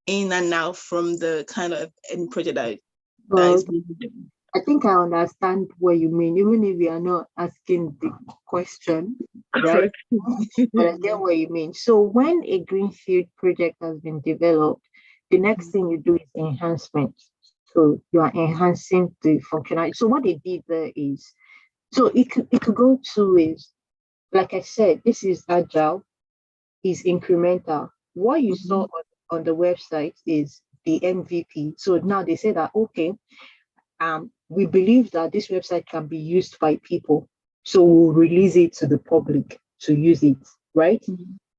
and out from the kind of any project that is being done? I think I understand what you mean, even if you are not asking the question, right? But I get what you mean. So when a Greenfield project has been developed, the next thing you do is enhancement. So you are enhancing the functionality. So what they did there is, so it could go 2 ways. Like I said, this is agile, is incremental. What you saw on the website is the MVP. So now they say that, okay, we believe that this website can be used by people, so we'll release it to the public to use it, right?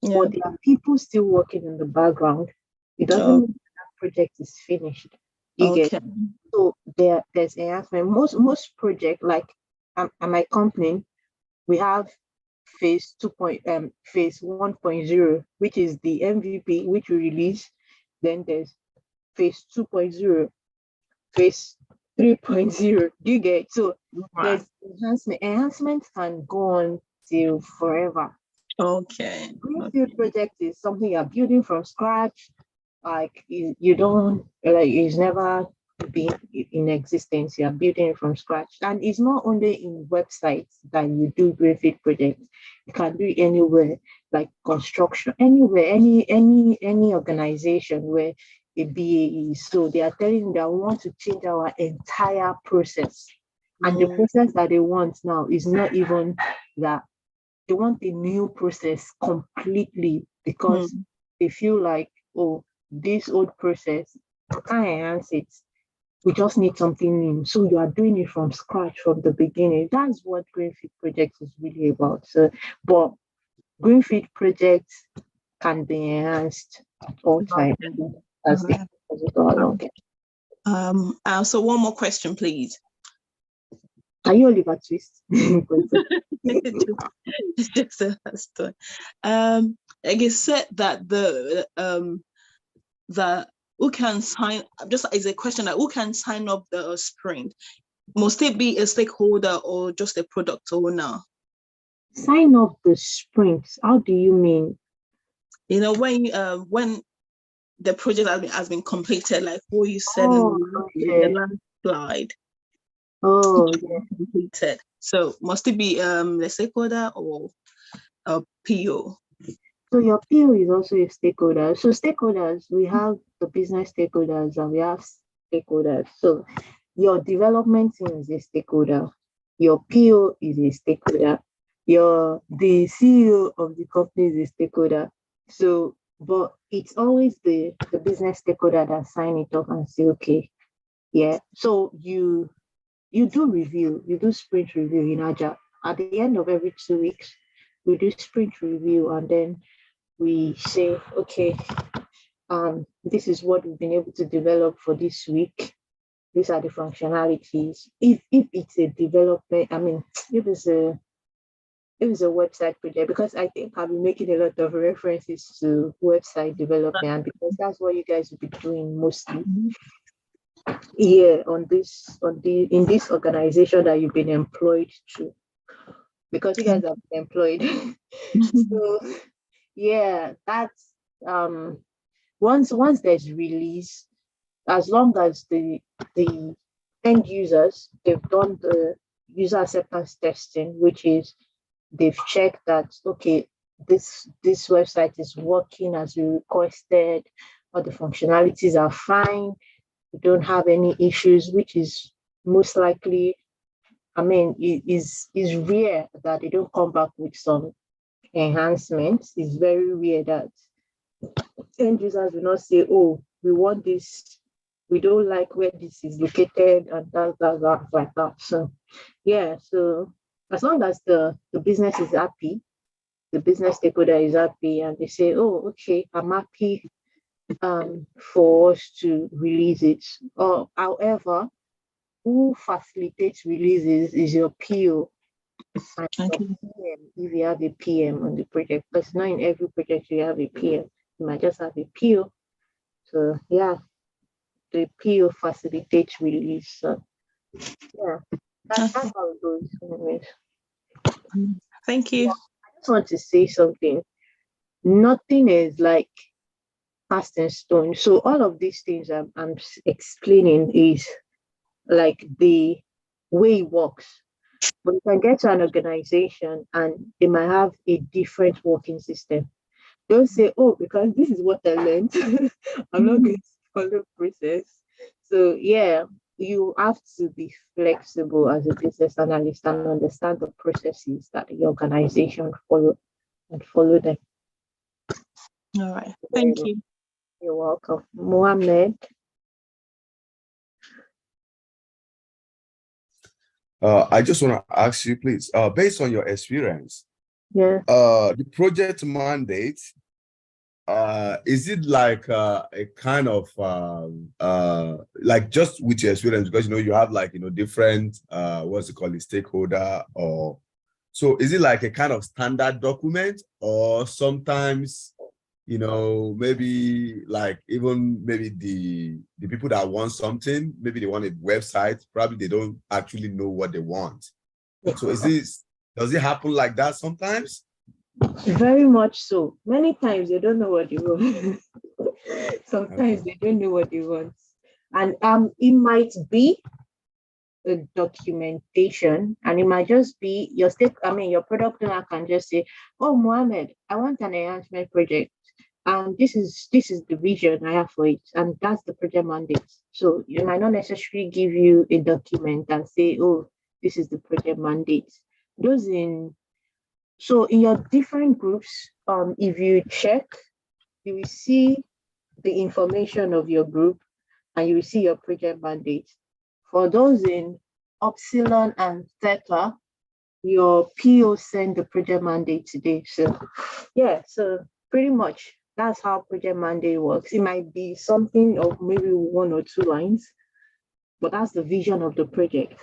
Yeah. But there are people still working in the background. It doesn't mean that project is finished. You get, so there's enhancement. Most project, like at my company, we have phase 1.0, which is the MVP, which we release. Then there's phase 2.0, phase 3.0. Do you get? So there's enhancement. Enhancements can go on till forever. Okay. Greenfield project is something you're building from scratch. Like you don't, like, it's never been in existence. You're building it from scratch. And it's not only in websites that you do Greenfield projects. You can do it anywhere, like construction, anywhere, any organization where a BAE. So they are telling you that we want to change our entire process. And the process that they want now is not even that. They want a new process completely, because they feel like, oh, this old process, we can't enhance it. We just need something new. So you are doing it from scratch from the beginning. That's what Greenfield project is really about. So, but Greenfield projects can be enhanced at all times as they go along. So one more question, please. Are you Oliver Twist? It's just a story. Like you said that that who can sign, just as a question, that who can sign up the sprint? Must it be a stakeholder or just a product owner? Sign up the sprints. How do you mean? You know, when the project has been completed, like what you said in the last slide. Oh, yeah. Completed. So must it be the stakeholder or a PO? So your PO is also a stakeholder. So stakeholders, we have the business stakeholders and we have stakeholders. So your development team is a stakeholder. Your PO is a stakeholder. The CEO of the company is a stakeholder. So, but it's always the business stakeholder that sign it up and say, okay, yeah. So you do review, you do sprint review in Agile. At the end of every 2 weeks, we do sprint review, and then we say, okay, this is what we've been able to develop for this week. These are the functionalities. If it's a development, I mean, if it's a website project, because I think I'll be making a lot of references to website development, because that's what you guys will be doing mostly. Yeah, in this organization that you've been employed to, because you guys have been employed. So yeah, that's once there's release, as long as the end users, they've done the user acceptance testing, which is they've checked that, okay, this website is working as we requested, all the functionalities are fine, we don't have any issues, which is most likely, I mean, it is rare that they don't come back with some enhancements. It's very rare that end users will not say, oh, we want this, we don't like where this is located, and that like that. So yeah, so as long as the business is happy, the business stakeholder is happy, and they say, oh, okay, I'm happy for us to release it. Or however, who facilitates releases is your PO and your Okay. PM, if you have a PM on the project. Because not in every project you have a PM. You might just have a PO. So yeah, the PO facilitates release. So yeah, that's how it goes. Anyways. Thank you. I just want to say something. Nothing is like cast in stone. So all of these things I'm explaining is like the way it works. But you can get to an organization and they might have a different working system. Don't say, oh, because this is what I learned, I'm not going to follow process. So yeah, you have to be flexible as a business analyst and understand the processes that the organization follow and follow them. All right. Thank you. You're welcome. Mohammed. I just want to ask you, please, based on your experience, Yeah. the project mandate, is it like a kind of like just with your experience, because you have like different what's it called, stakeholder, or so is it like a kind of standard document, or sometimes maybe like even maybe the people that want something, maybe they want a website, probably they don't actually know what they want. So does it happen like that sometimes? Very much so. Many times they don't know what they want. Sometimes they don't know what they want. And it might be a documentation, and it might just be your your product owner can just say, oh, Mohammed, I want an enhancement project. This is the vision I have for it, and that's the project mandate. So you might not necessarily give you a document and say, oh, this is the project mandate. So in your different groups, if you check, you will see the information of your group and you will see your project mandate. For those in Upsilon and Theta, your PO sent the project mandate today. So yeah, so pretty much that's how project mandate works. It might be something of maybe 1 or 2 lines, but that's the vision of the project.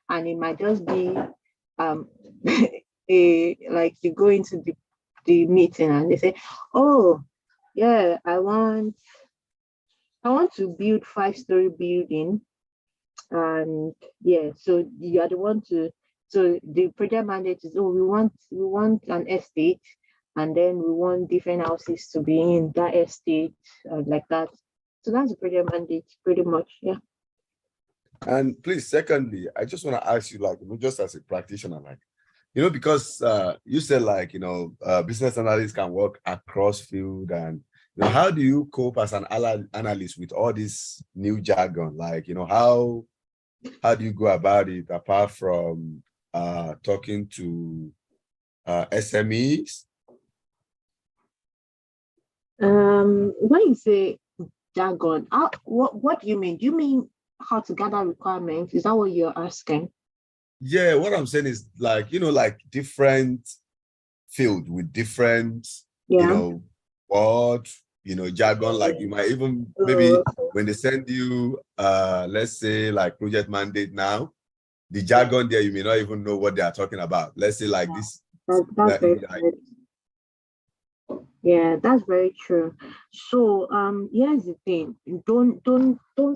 And it might just be like you go into the meeting and they say, oh yeah, I want to build 5-story building, and yeah, so you are the one to, so the project mandate is, oh, we want an estate, and then we want different houses to be in that estate, like that. So that's the project mandate pretty much. Yeah. And please, secondly, I just want to ask you, like, just as a practitioner, like, because you said, like, business analysts can work across field, and how do you cope as an analyst with all this new jargon? Like, how do you go about it apart from talking to SMEs? When you say jargon, what do you mean? Do you mean how to gather requirements? Is that what you're asking? Yeah, what I'm saying is, like, like different field with different, word, jargon. Like you might even maybe when they send you, let's say like project mandate now, the jargon there, you may not even know what they are talking about. Let's say like this. That's very good. Yeah, that's very true. So here's the thing. Don't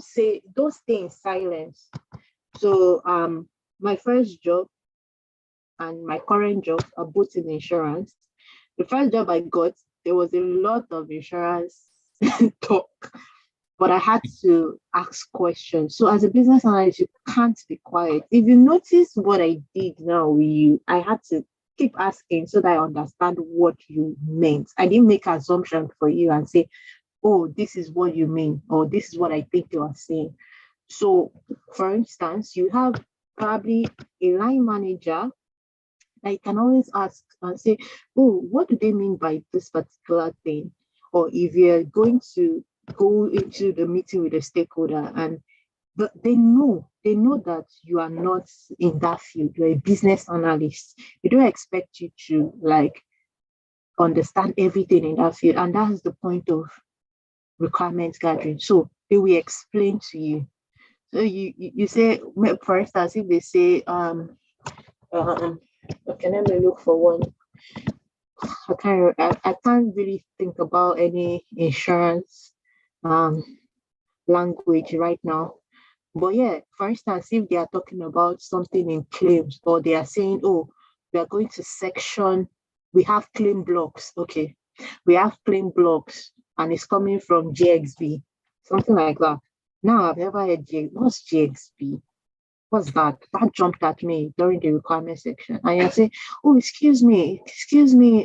stay in silence. So my first job and my current job are both in insurance. The first job I got, there was a lot of insurance talk, but I had to ask questions. So as a business analyst, you can't be quiet. If you notice what I did now with you, I had to keep asking so that I understand what you meant. I didn't make assumptions for you and say, oh, this is what you mean, or this is what I think you are saying. So, for instance, you have probably a line manager that you can always ask and say, oh, what do they mean by this particular thing? Or if you're going to go into the meeting with a stakeholder and they know that you are not in that field, you're a business analyst. They don't expect you to like understand everything in that field. And that's the point of requirements gathering. So they will explain to you. So you say, for instance, if they say, okay, let me look for one. I can't really think about any insurance language right now. But yeah, for instance, if they are talking about something in claims, or they are saying, oh, we are going to section, we have claim blocks. Okay, we have claim blocks and it's coming from GXB, something like that. Now I've never heard what's GXB? What's that? That jumped at me during the requirement section. And I say, oh, excuse me,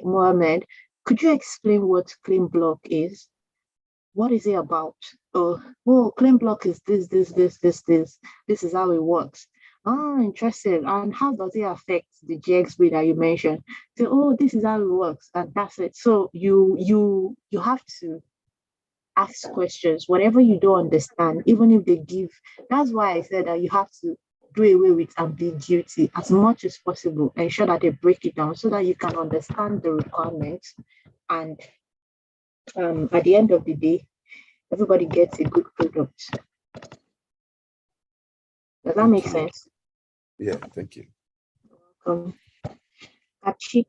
Mohammed, could you explain what claim block is? What is it about? Oh, claim block is this. This is how it works. Ah, interesting. And how does it affect the GXB that you mentioned? So, oh, this is how it works, and that's it. So you have to ask questions, whatever you don't understand, even if they give. That's why I said that you have to do away with ambiguity as much as possible. Ensure that they break it down so that you can understand the requirements, and at the end of the day, everybody gets a good product. Does that make sense? Yeah, thank you. Kachi.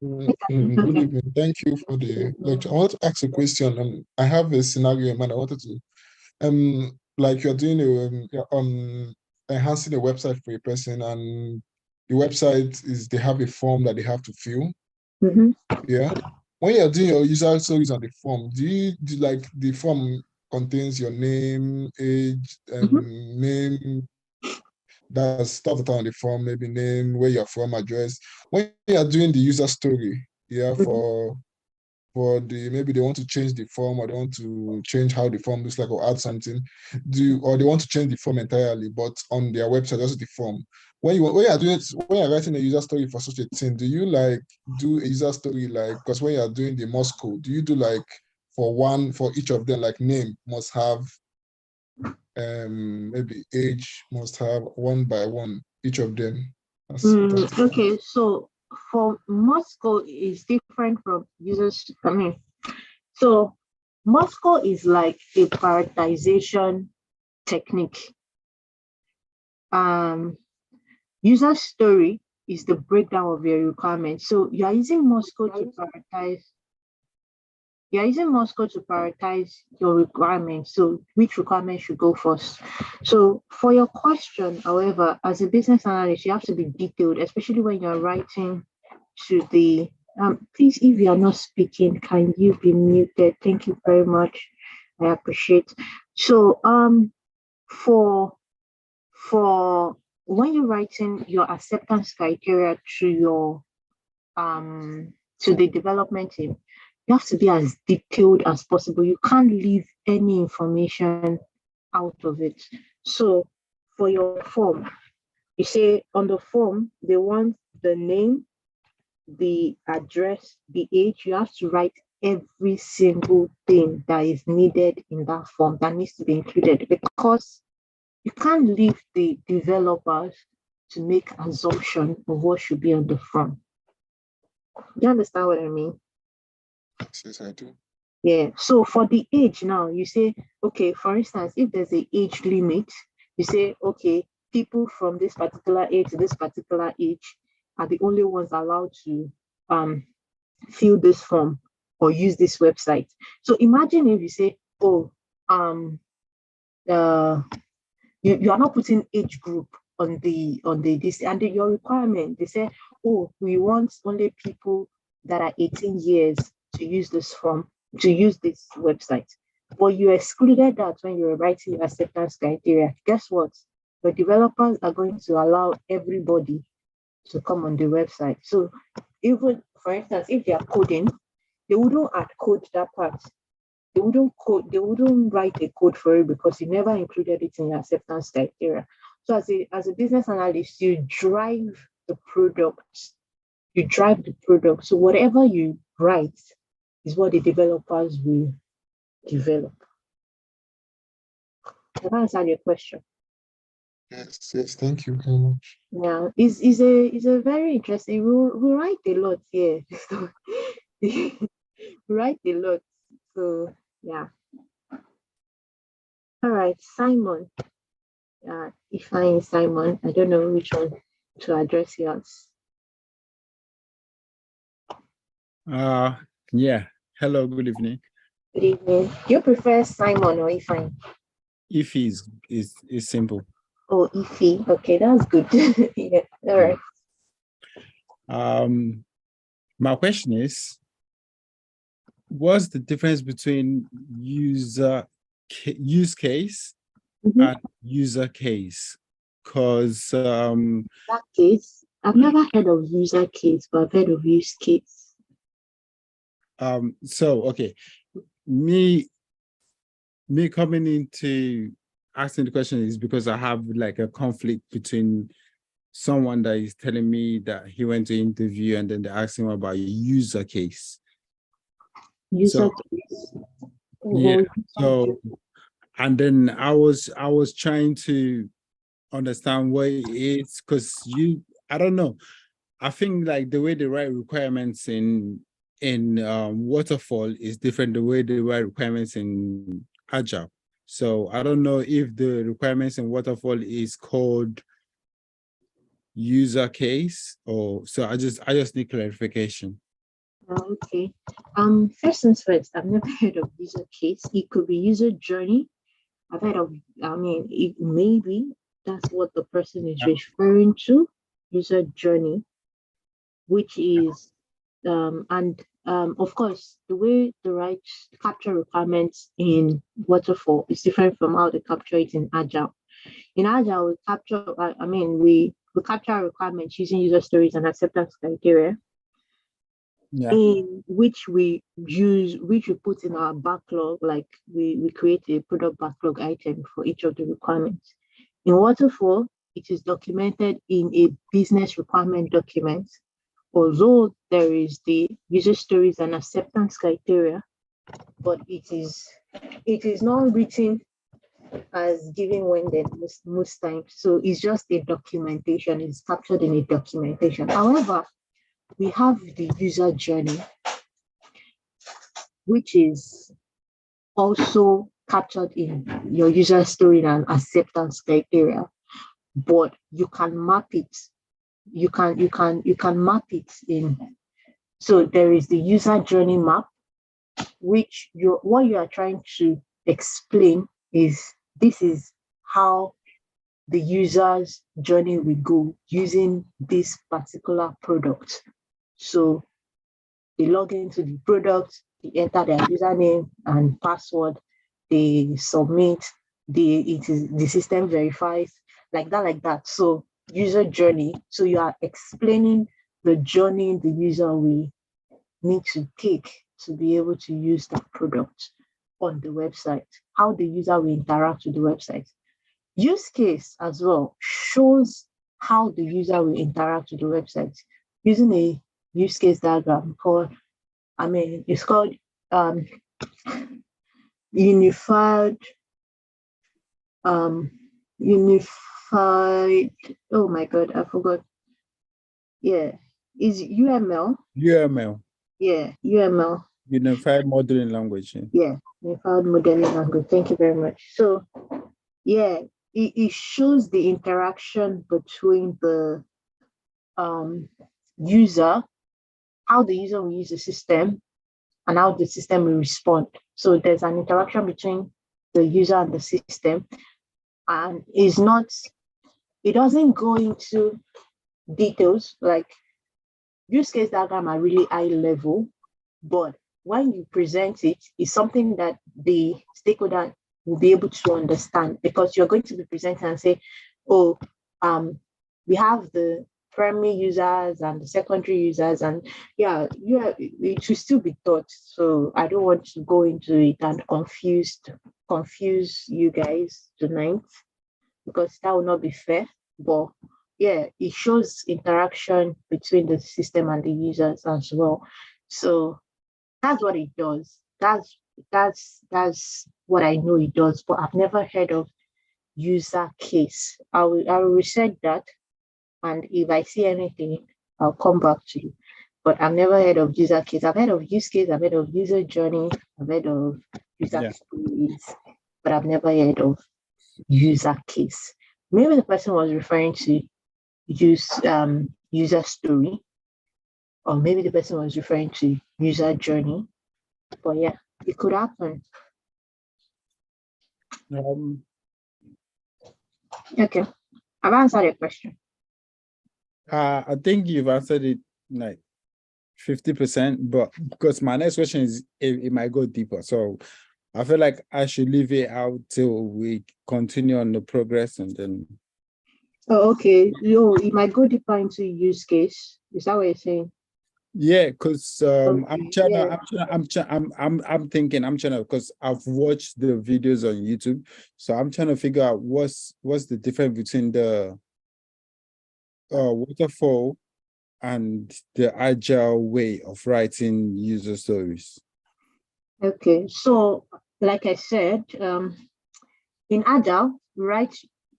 Good evening. Thank you for the lecture. I want to ask a question, and I have a scenario in mind. I wanted to, like you're doing enhancing a website for a person, and the website is they have a form that they have to fill. Mm-hmm. Yeah. When you're doing your user stories on the form, do you like the form contains your name, age, name? That's stuff that on the form, maybe name, where you're from, address. When you're doing the user story, yeah, for the maybe they want to change the form, or they want to change how the form looks like, or add something, or they want to change the form entirely, but on their website, also the form. When you're writing a user story for such a thing, do you like do a user story like, because when you're doing the Morse code, do you do like for each of them, like name must have maybe age must have one by one, each of them? Okay, so for Morse code is different from users. So Morse code is like a prioritization technique. User story is the breakdown of your requirements. So you are using Morse code to prioritize. You're using Morse code to prioritize your requirements. So which requirement should go first? So for your question, however, as a business analyst, you have to be detailed, especially when you're writing to the, please, if you are not speaking, can you be muted? Thank you very much. I appreciate. So for when you're writing your acceptance criteria to your to the development team, you have to be as detailed as possible. You can't leave any information out of it. So for your form, you say on the form, they want the name, the address, the age. You have to write every single thing that is needed in that form that needs to be included, because you can't leave the developers to make assumption of what should be on the form. You understand what I mean? Yes, I do. Yeah. So for the age now, you say, okay, for instance, if there's an age limit, you say, okay, people from this particular age to this particular age, are the only ones allowed to fill this form or use this website. So imagine if you say, oh, you are not putting age group on the this, and your requirement, they say, oh, we want only people that are 18 years to use this form, to use this website. But you excluded that when you were writing your acceptance criteria. Guess what? The developers are going to allow everybody to come on the website. So even, for instance, if they are coding, they wouldn't add code that part. They wouldn't write a code for it because you never included it in your acceptance criteria. So as a business analyst, you drive the product. So whatever you write is what the developers will develop. Can I answer your question? Yes, thank you very much. Yeah, is a very interesting. We write a lot here. So we write a lot. So yeah. All right, Simon. If I Simon, I don't know which one to address yours. Yeah. Hello, good evening. Good evening. Do you prefer Simon or Ifeanyi? Ify is simple. Oh, Ify. Okay, that's good. Yeah. All right. My question is, what's the difference between use case and user case? Because that case, I've never heard of user case, but I've heard of use case. So okay, me coming into asking the question is because I have like a conflict between someone that is telling me that he went to interview and then they asked him about a user case. User case. Yeah. So, and then I was trying to understand what it is, because I don't know. I think like the way they write requirements in waterfall is different the way they write requirements in Agile. So I don't know if the requirements in waterfall is called user case, or so I just need clarification. Okay. First things first, I've never heard of user case. It could be user journey. I've heard of, maybe that's what the person is referring to, user journey, which is, of course, the way they write capture requirements in waterfall is different from how they capture it in Agile. In Agile, we capture requirements using user stories and acceptance criteria, in which we put in our backlog, like we create a product backlog item for each of the requirements. In waterfall, it is documented in a business requirement document, although there is the user stories and acceptance criteria, but it is not written as given when they most times. So it's just a documentation, it's captured in a documentation. However, we have the user journey, which is also captured in your user story and acceptance criteria, but you can map it. You can map it in. So there is the user journey map, which what you are trying to explain is this is how the user's journey will go using this particular product. So they log into the product, they enter their username and password, they submit, the system verifies, like that. So user journey. So you are explaining the journey the user will need to take to be able to use that product on the website, how the user will interact with the website. Use case as well shows how the user will interact with the website using a use case diagram it's called unified, oh my God, I forgot. Yeah, is UML. UML. Yeah, UML. Unified Modeling Language. Yeah, Unified Modeling Language. Thank you very much. So, yeah, it shows the interaction between the user, how the user will use the system and how the system will respond. So there's an interaction between the user and the system, and it doesn't go into details. Like use case diagram are really high level, but when you present it, it's something that the stakeholder will be able to understand, because you're going to be presenting and say, oh, we have the primary users and the secondary users, and it should still be taught. So I don't want to go into it and confuse you guys tonight, because that will not be fair. But yeah, it shows interaction between the system and the users as well. So that's what it does. That's what I know it does, but I've never heard of user case. I will research that, and if I see anything, I'll come back to you. But I've never heard of user case. I've heard of use case, I've heard of user journey, I've heard of user stories, but I've never heard of user case. Maybe the person was referring to user story, or maybe the person was referring to user journey. But yeah, it could happen. Okay, I've answered your question. I think you've answered it like 50%, but because my next question is it might go deeper. So I feel like I should leave it out till we continue on the progress, and then. Oh, okay. It might go deeper into use case. Is that what you're saying? Yeah, because Okay, I'm thinking, because I've watched the videos on YouTube, so I'm trying to figure out what's the difference between the waterfall and the agile way of writing user stories. Okay, so like I said, in agile, we write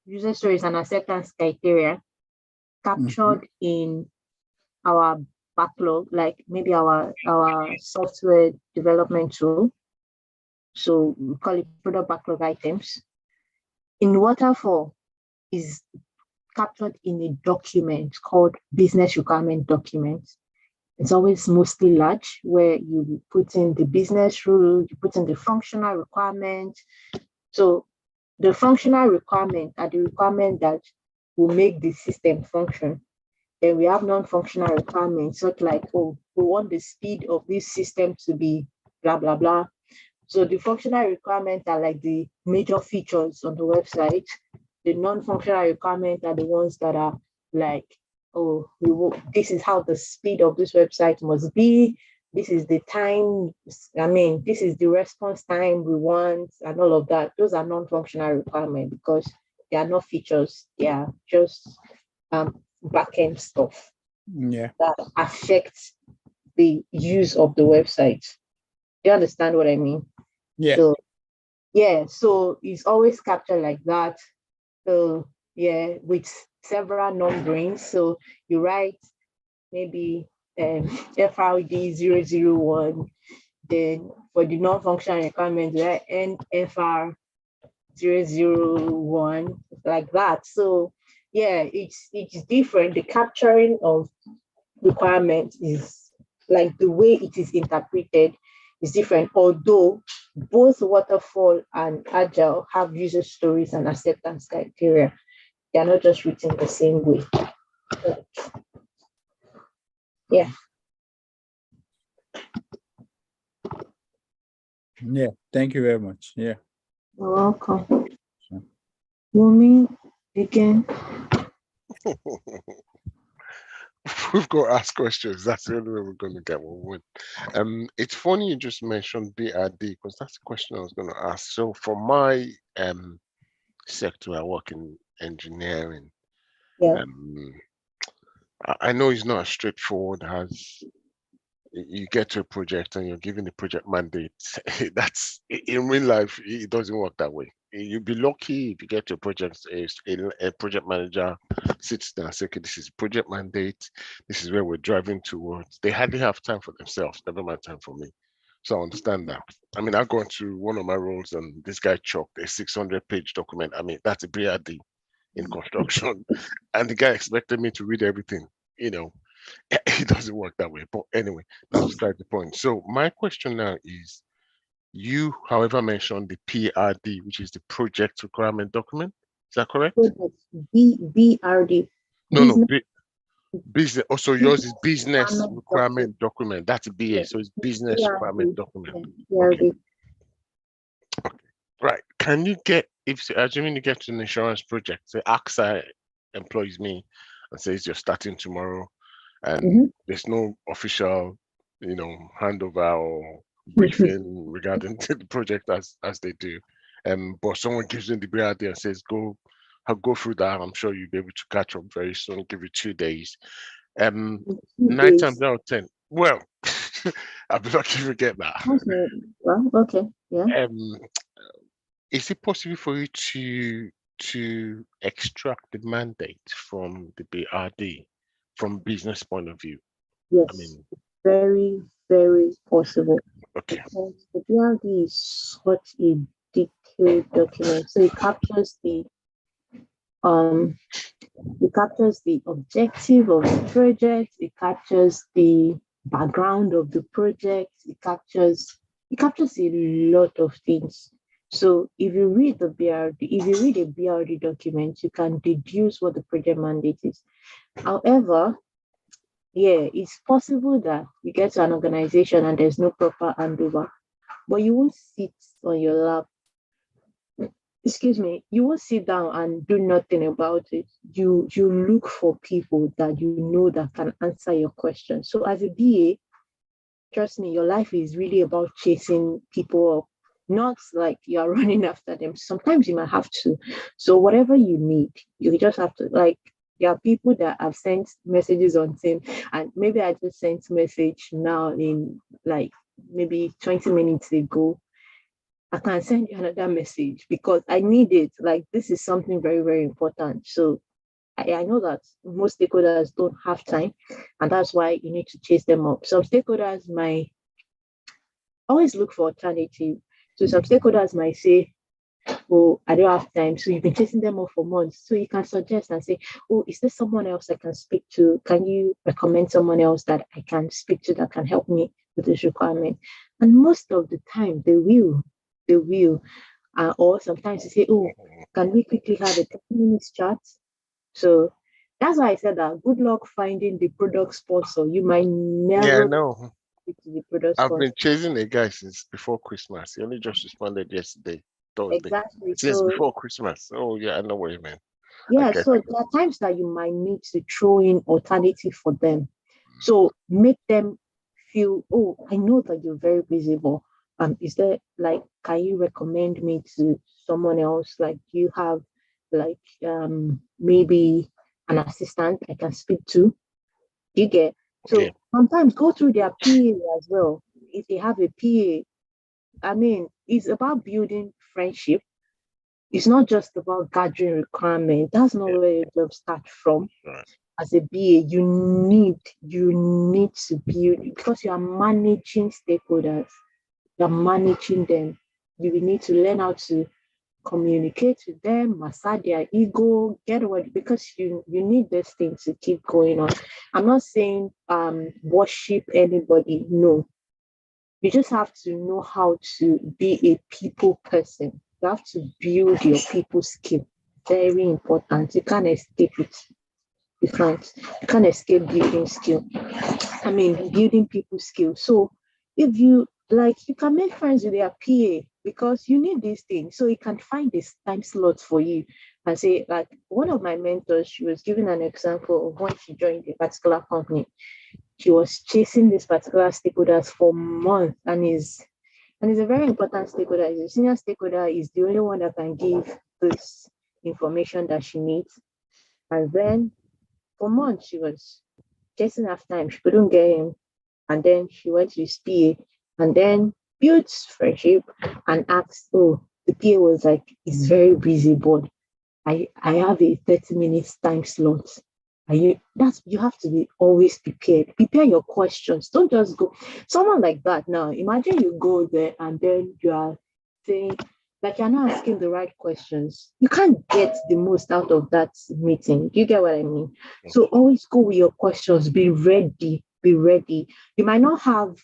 user stories and acceptance criteria captured in our backlog, like maybe our software development tool. So we call it product backlog items. In waterfall is captured in a document called business requirement document. It's always mostly large, where you put in the business rule, you put in the functional requirement. So the functional requirement are the requirement that will make the system function. Then we have non-functional requirements, such like, oh, we want the speed of this system to be blah, blah, blah. So the functional requirements are like the major features on the website. The non-functional requirements are the ones that are like, oh, this is how the speed of this website must be. This is the time, this is the response time we want, and all of that. Those are non-functional requirements because they are not features. They are just backend stuff that affects the use of the website. Do you understand what I mean? Yeah. So it's always captured like that. So yeah, with several numberings. So you write maybe FRD 001. Then for the non-functional requirements, you write NFR 001, like that. So yeah, it's different. The capturing of requirements is like the way it is interpreted is different, although both waterfall and agile have user stories and acceptance criteria. They are not just written the same way. Yeah. Yeah, thank you very much. Yeah. You're welcome. Wumi, again. We've got to ask questions. That's the only way we're going to get one. It's funny you just mentioned BRD, because that's the question I was going to ask. So for my sector, I work in engineering. Yeah. I know it's not as straightforward as you get to a project and you're given the project mandate. That's in real life, it doesn't work that way. You'll be lucky if you get to a project, a project manager sits down and says, okay, this is project mandate, this is where we're driving towards. They hardly have time for themselves, never mind time for me. So I understand that. I mean, I've gone to one of my roles and this guy chalked a 600-page document. I mean, that's a BRD in construction. And the guy expected me to read everything. you know, it doesn't work that way. But anyway, that's beside the point. So my question now is, you, however, mentioned the PRD, which is the project requirement document. Is that correct? BRD. No, business. Also, yours is business requirement document. That's a BA, so it's business requirement document. Okay. Right. Can you get, if assuming you get to an insurance project, say AXA employs me and says you're starting tomorrow, and there's no official, handover or briefing regarding the project as they do, but someone gives them the BRD and says I'll go through that. I'm sure you'll be able to catch up very soon. Give you 2 days. 9 times out of 10. Well, I'll be lucky if you get that. Well, okay, yeah. Is it possible for you to extract the mandate from the BRD from business point of view? Yes, very, very possible. Okay. Because the BRD is such a detailed document, so it captures the objective of the project, it captures the background of the project, it captures a lot of things. So if you read a BRD document, you can deduce what the project mandate is. However, yeah, it's possible that you get to an organization and there's no proper handover, but you won't sit on your lap. You won't sit down and do nothing about it. You look for people that you know that can answer your question. So as a BA, trust me, your life is really about chasing people up, not like you're running after them. Sometimes you might have to. So whatever you need, you just have to, like, there are people that have sent messages on Team, and maybe I just sent message now in like maybe 20 minutes ago. I can send you another message because I need it. Like, this is something very, very important. So I know that most stakeholders don't have time, and that's why you need to chase them up. Some stakeholders might always look for alternative. So some stakeholders might say, oh, I don't have time. So you've been chasing them up for months. So you can suggest and say, oh, is there someone else I can speak to? Can you recommend someone else that I can speak to that can help me with this requirement? And most of the time they will. Or sometimes you say, oh, can we quickly have a 10-minute chat? So that's why I said that good luck finding the product sponsor. You might never speak to the product sponsor. I've been chasing a guy since before Christmas. He only just responded yesterday, Thursday. Exactly. Since before Christmas. Oh yeah, I know what you mean. Yeah, so there are times that you might need to throw in alternative for them. So make them feel, oh, I know that you're very busy, but is there, like, can you recommend me to someone else? Like, you have like maybe an assistant I can speak to. You get, so sometimes go through their PA as well. If they have a PA, I mean, it's about building friendship. It's not just about gathering requirement. That's not where your job starts from. As a BA, you need to build, because you are managing stakeholders. You're managing them. You will need to learn how to communicate with them, massage their ego, get what, because you need this thing to keep going on. I'm not saying worship anybody. No. You just have to know how to be a people person. You have to build your people skill. Very important. You can't escape it. You can't escape building skill. I mean, building people skill. So if you like, you can make friends with their PA because you need these things. So you can find this time slot for you and say, like, one of my mentors, she was giving an example of when she joined a particular company. She was chasing this particular stakeholders for months, and is a very important stakeholder. Is a senior stakeholder, is the only one that can give this information that she needs. And then for months she was chasing after him. She couldn't get him. And then she went to his PA and then built friendship and asked, oh, the PA was like, it's very busy, but I have a 30 minutes time slot. You have to be always prepared. Prepare your questions. Don't just go. Someone like that now, imagine you go there and then you are saying, like you're not asking the right questions, you can't get the most out of that meeting. Do you get what I mean? So always go with your questions, be ready, be ready. You might not have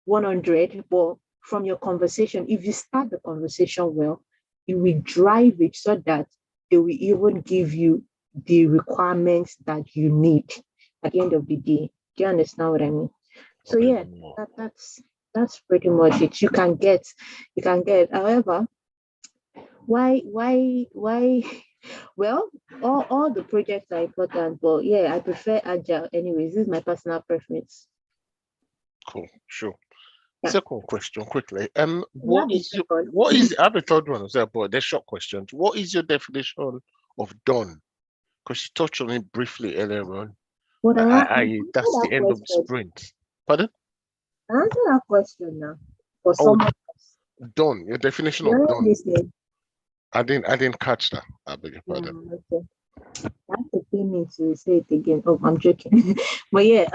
100, but from your conversation, if you start the conversation well, you will drive it so that they will even give you the requirements that you need at the end of the day. Do you understand what I mean? So yeah, that's pretty much it. You can get. However, why? Well, all the projects are important, but yeah, I prefer agile. Anyways, this is my personal preference. Cool, sure. Yeah. Second question, quickly. I have a third one as well, but they're short questions. What is your definition of done? Because you touched on it briefly earlier on. That's the end of the sprint. Pardon? Answer that question now. For someone else. Done. Your definition You're of not done. listening. I didn't catch that. I beg your pardon. Okay. You have to pay me to say it again. Oh, I'm joking. But yeah,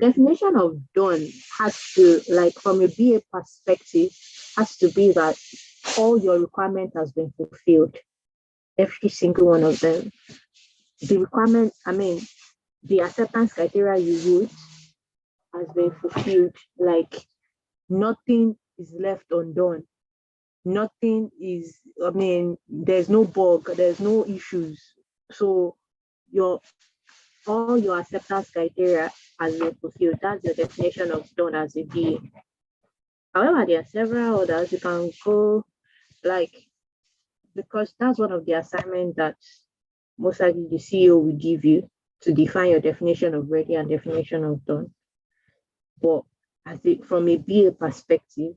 definition of done has to, like, from a BA perspective, has to be that all your requirement has been fulfilled. Every single one of them. The requirement, the acceptance criteria you wrote has been fulfilled. Like, nothing is left undone. Nothing is, there's no bug, there's no issues. So all your acceptance criteria has been fulfilled. That's the definition of done as a BA. However, there are several others. You can go, because that's one of the assignments that most likely the CEO will give you to define your definition of ready and definition of done. But from a BA perspective,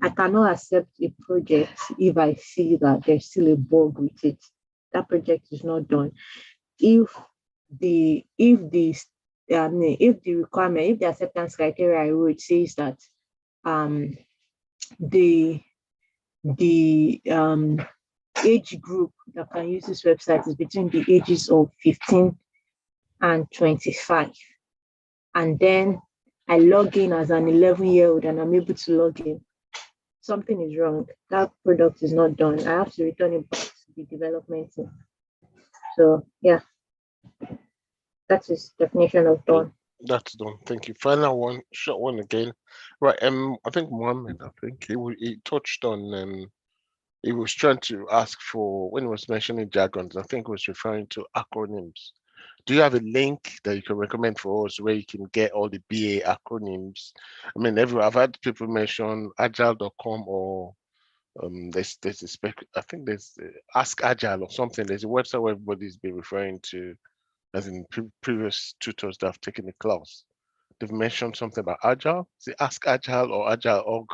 I cannot accept a project if I see that there's still a bug with it. That project is not done. If the requirement, if the acceptance criteria I wrote says that the age group that can use this website is between the ages of 15 and 25, and then I log in as an 11-year-old and I'm able to log in, something is wrong. That product is not done. I have to return it back to the development team. So yeah, that's his definition of done. That's done. Thank you. Final one, short one again. Right. I think Mohammed, he touched on he was trying to ask for, when he was mentioning jargons, I think he was referring to acronyms. Do you have a link that you can recommend for us where you can get all the BA acronyms? I've had people mention agile.com or there's a spec, I think there's Ask Agile or something. There's a website where everybody's been referring to, as in previous tutors that have taken the class. They've mentioned something about Agile. Is it Ask Agile or Agile.org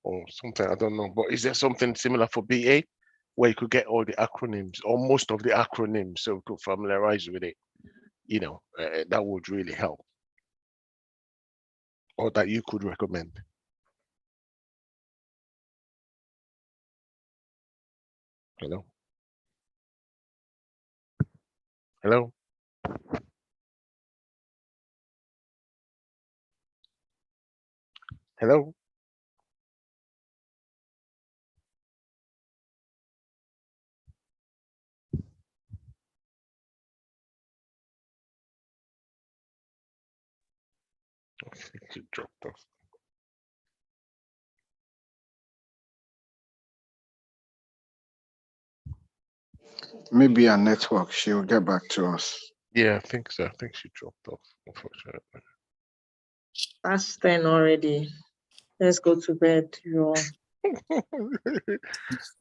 or something? I don't know. But is there something similar for BA where you could get all the acronyms or most of the acronyms so we could familiarize with it? That would really help. Or that you could recommend. Hello? Hello? Hello? I think she dropped off. Maybe our network, she will get back to us. Yeah, I think so. I think she dropped off, unfortunately. That's 10 already. Let's go to bed, you all.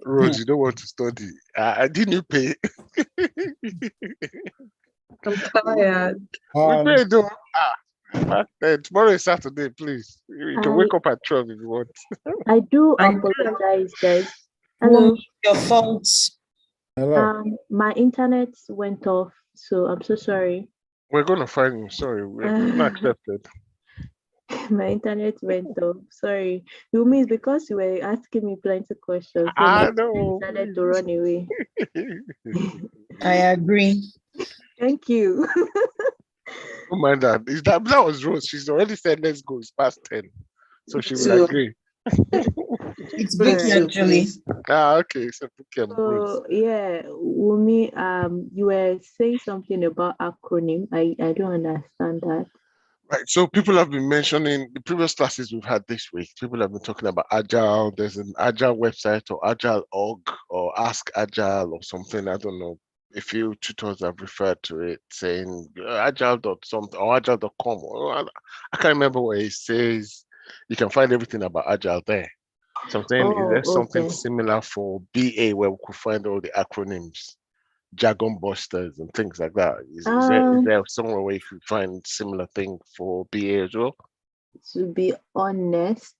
Rose, you don't want to study. I didn't pay. I'm tired. We pay though. Tomorrow is Saturday, please. You can wake up at 12 if you want. I do apologize, guys. Hello. Your fault. Hello. My internet went off, so I'm so sorry. We're gonna find you. Sorry, we're not accepted. My internet went off. Sorry. You mean because you were asking me plenty of questions. So I know. I decided to run away. I agree. Thank you. Oh my God, that was Rose. She's already said let's go. It's past 10, so she will agree. It's All Vicky right. actually. Okay. So So yeah, Wumi, you were saying something about acronym. I don't understand that. Right. So people have been mentioning the previous classes we've had this week. People have been talking about Agile. There's an Agile website or Agile.org or Ask Agile or something. I don't know. A few tutors have referred to it saying agile.something or agile.com. Or I can't remember where it says you can find everything about Agile there. So I'm saying, is there something Okay. similar for BA where we could find all the acronyms, jargon busters and things like that? Is there somewhere where you could find similar thing for BA as well? To be honest,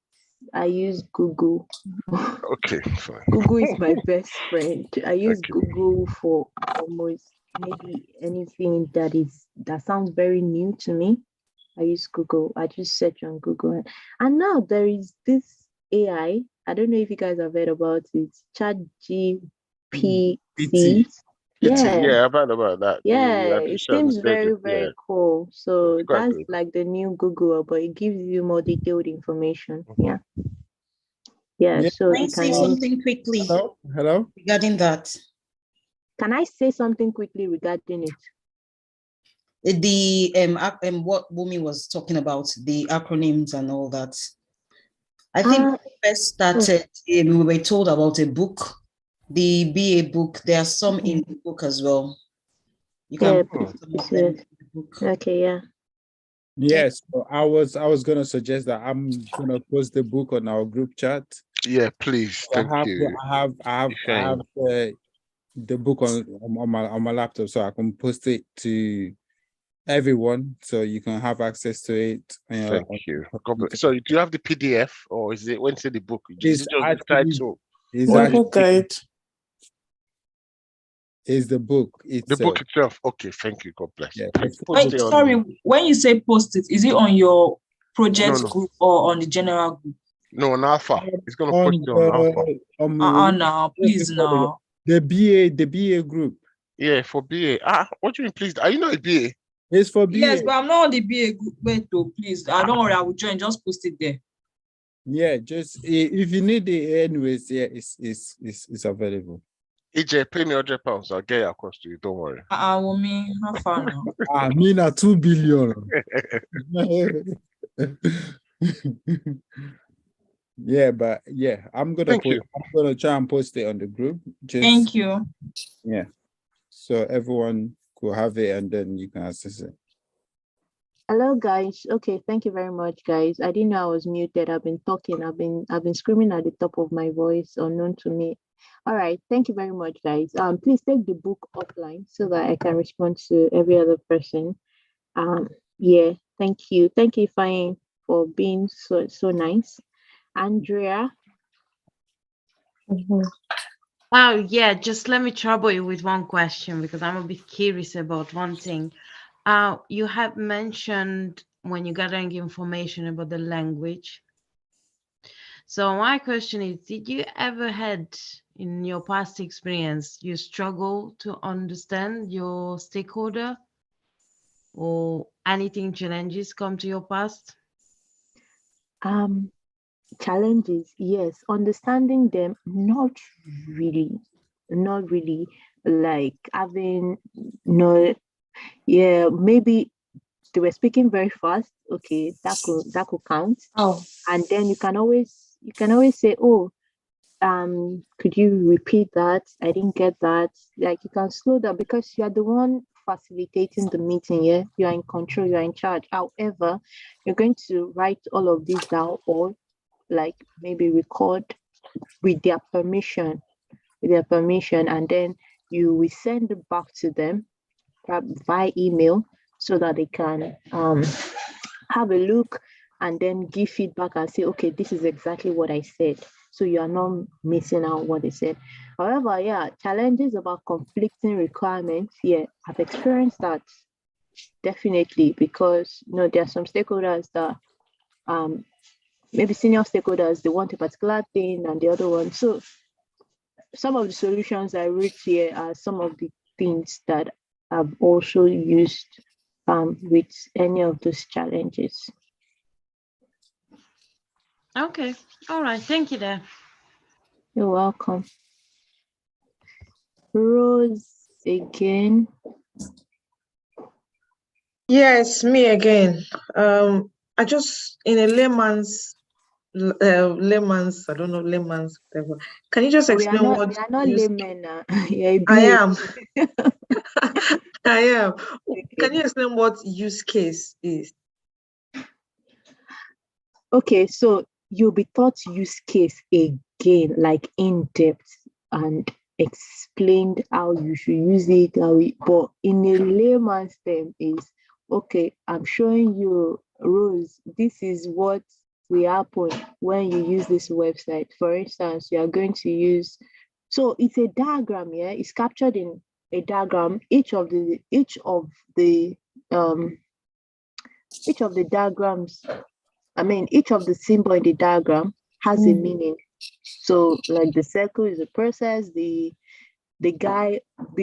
I use Google. Okay, fine. Google is my best friend. I use Okay. Google for almost maybe anything that sounds very new to me. I use Google. I just search on Google. And now there is this AI. I don't know if you guys have heard about it. ChatGPT. Yeah, I've heard about that. Yeah, The it artificial seems very, intelligence, yeah, very cool. So it's quite that's good. like the new Google, but it gives you more detailed information. Yeah. Yeah, so Can I you say can use. something quickly Hello. regarding that? Can I say something quickly regarding it? The what Bumi was talking about, the acronyms and all that. I think when we first started, we were told about a book, the BA book. There are some in the book as well. You can put some of them in the book. Okay, yeah. Yes, so I was gonna suggest that I'm gonna post the book on our group chat. Yeah, please. Thank you. I have the book on my laptop, so I can post it to everyone, so you can have access to it. Thank you. So do you have the PDF or is it when you say the book? Is it just the title? Is the book itself. The book itself. Okay, thank you. God bless. Yeah. Wait, sorry, when you say post it, is it on your project No. group or on the general group? No, on Alpha. It's gonna post it on Alpha. Now, please now. The BA group. Yeah, for BA. What do you mean, please? Are you not a BA? It's for BA. Yes, but I'm not on the BA group. Wait, though, please. Don't worry, I will join. Just post it there. Yeah, just if you need it anyways, yeah, it's available. EJ, pay me £100. I'll get it across to you. Don't worry. Wumi, how far now? I mean, 2 billion. Yeah, but yeah, I'm gonna try and post it on the group. Thank you. Yeah, so everyone could have it, and then you can access it. Hello, guys. Okay, thank you very much, guys. I didn't know I was muted. I've been talking. I've been screaming at the top of my voice, unknown to me. All right, thank you very much, guys. Please take the book offline so that I can respond to every other person. Yeah, thank you, Fine, for being so nice. Andrea. Oh yeah, just let me trouble you with one question because I'm a bit curious about one thing. You have mentioned when you're gathering information about the language. So my question is, did you ever had in your past experience, you struggle to understand your stakeholder or anything challenges come to your past? Challenges, yes. Understanding them, not really, like having maybe they were speaking very fast. Okay, that could count. And then you can always say, oh, could you repeat that? I didn't get that. Like, you can slow down because you are the one facilitating the meeting. Yeah, you are in control, you are in charge. However, you're going to write all of this down, or like maybe record with their permission, and then you will send it back to them via email so that they can have a look and then give feedback and say, okay, this is exactly what I said. So you are not missing out what they said. However, yeah, challenges about conflicting requirements. Yeah, I've experienced that definitely, because there are some stakeholders that maybe senior stakeholders, they want a particular thing and the other one. So some of the solutions I wrote here are some of the things that I've also used with any of those challenges. Okay, all right, thank you there. You're welcome. Rose again. Yes, me again. I just in a layman's, I don't know, layman's whatever. Can you just We are explain not, what we are not use? laymen now. Yeah, I BA. am. I am. Can you explain what use case is? Okay, so you'll be taught use case again, like in depth, and explained how you should use it. But in a layman's term is, okay, I'm showing you, Rose, this is what will happen when you use this website. For instance, you are going to use, so it's a diagram, yeah, it's captured in a diagram. Each of the diagrams, I mean, each of the symbol in the diagram has a meaning. So, like the circle is a process. The guy on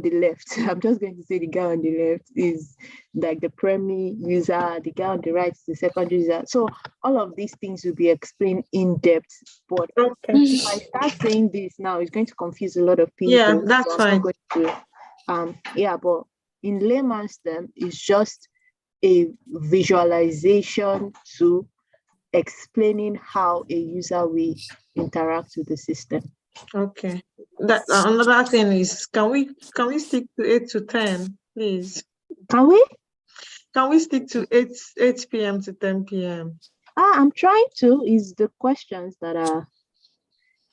the left. I'm just going to say the guy on the left is like the primary user. The guy on the right is the secondary user. So all of these things will be explained in depth. But if I start saying this now, it's going to confuse a lot of people. Yeah, that's so I'm fine. not going to, yeah, but in layman's term, it's just a visualization to explaining how a user will interact with the system. Okay. That another thing is, can we stick to 8 to 10, please? Can we? Can we stick to 8 p.m. to 10 p.m.? I'm trying to. Is the questions that are,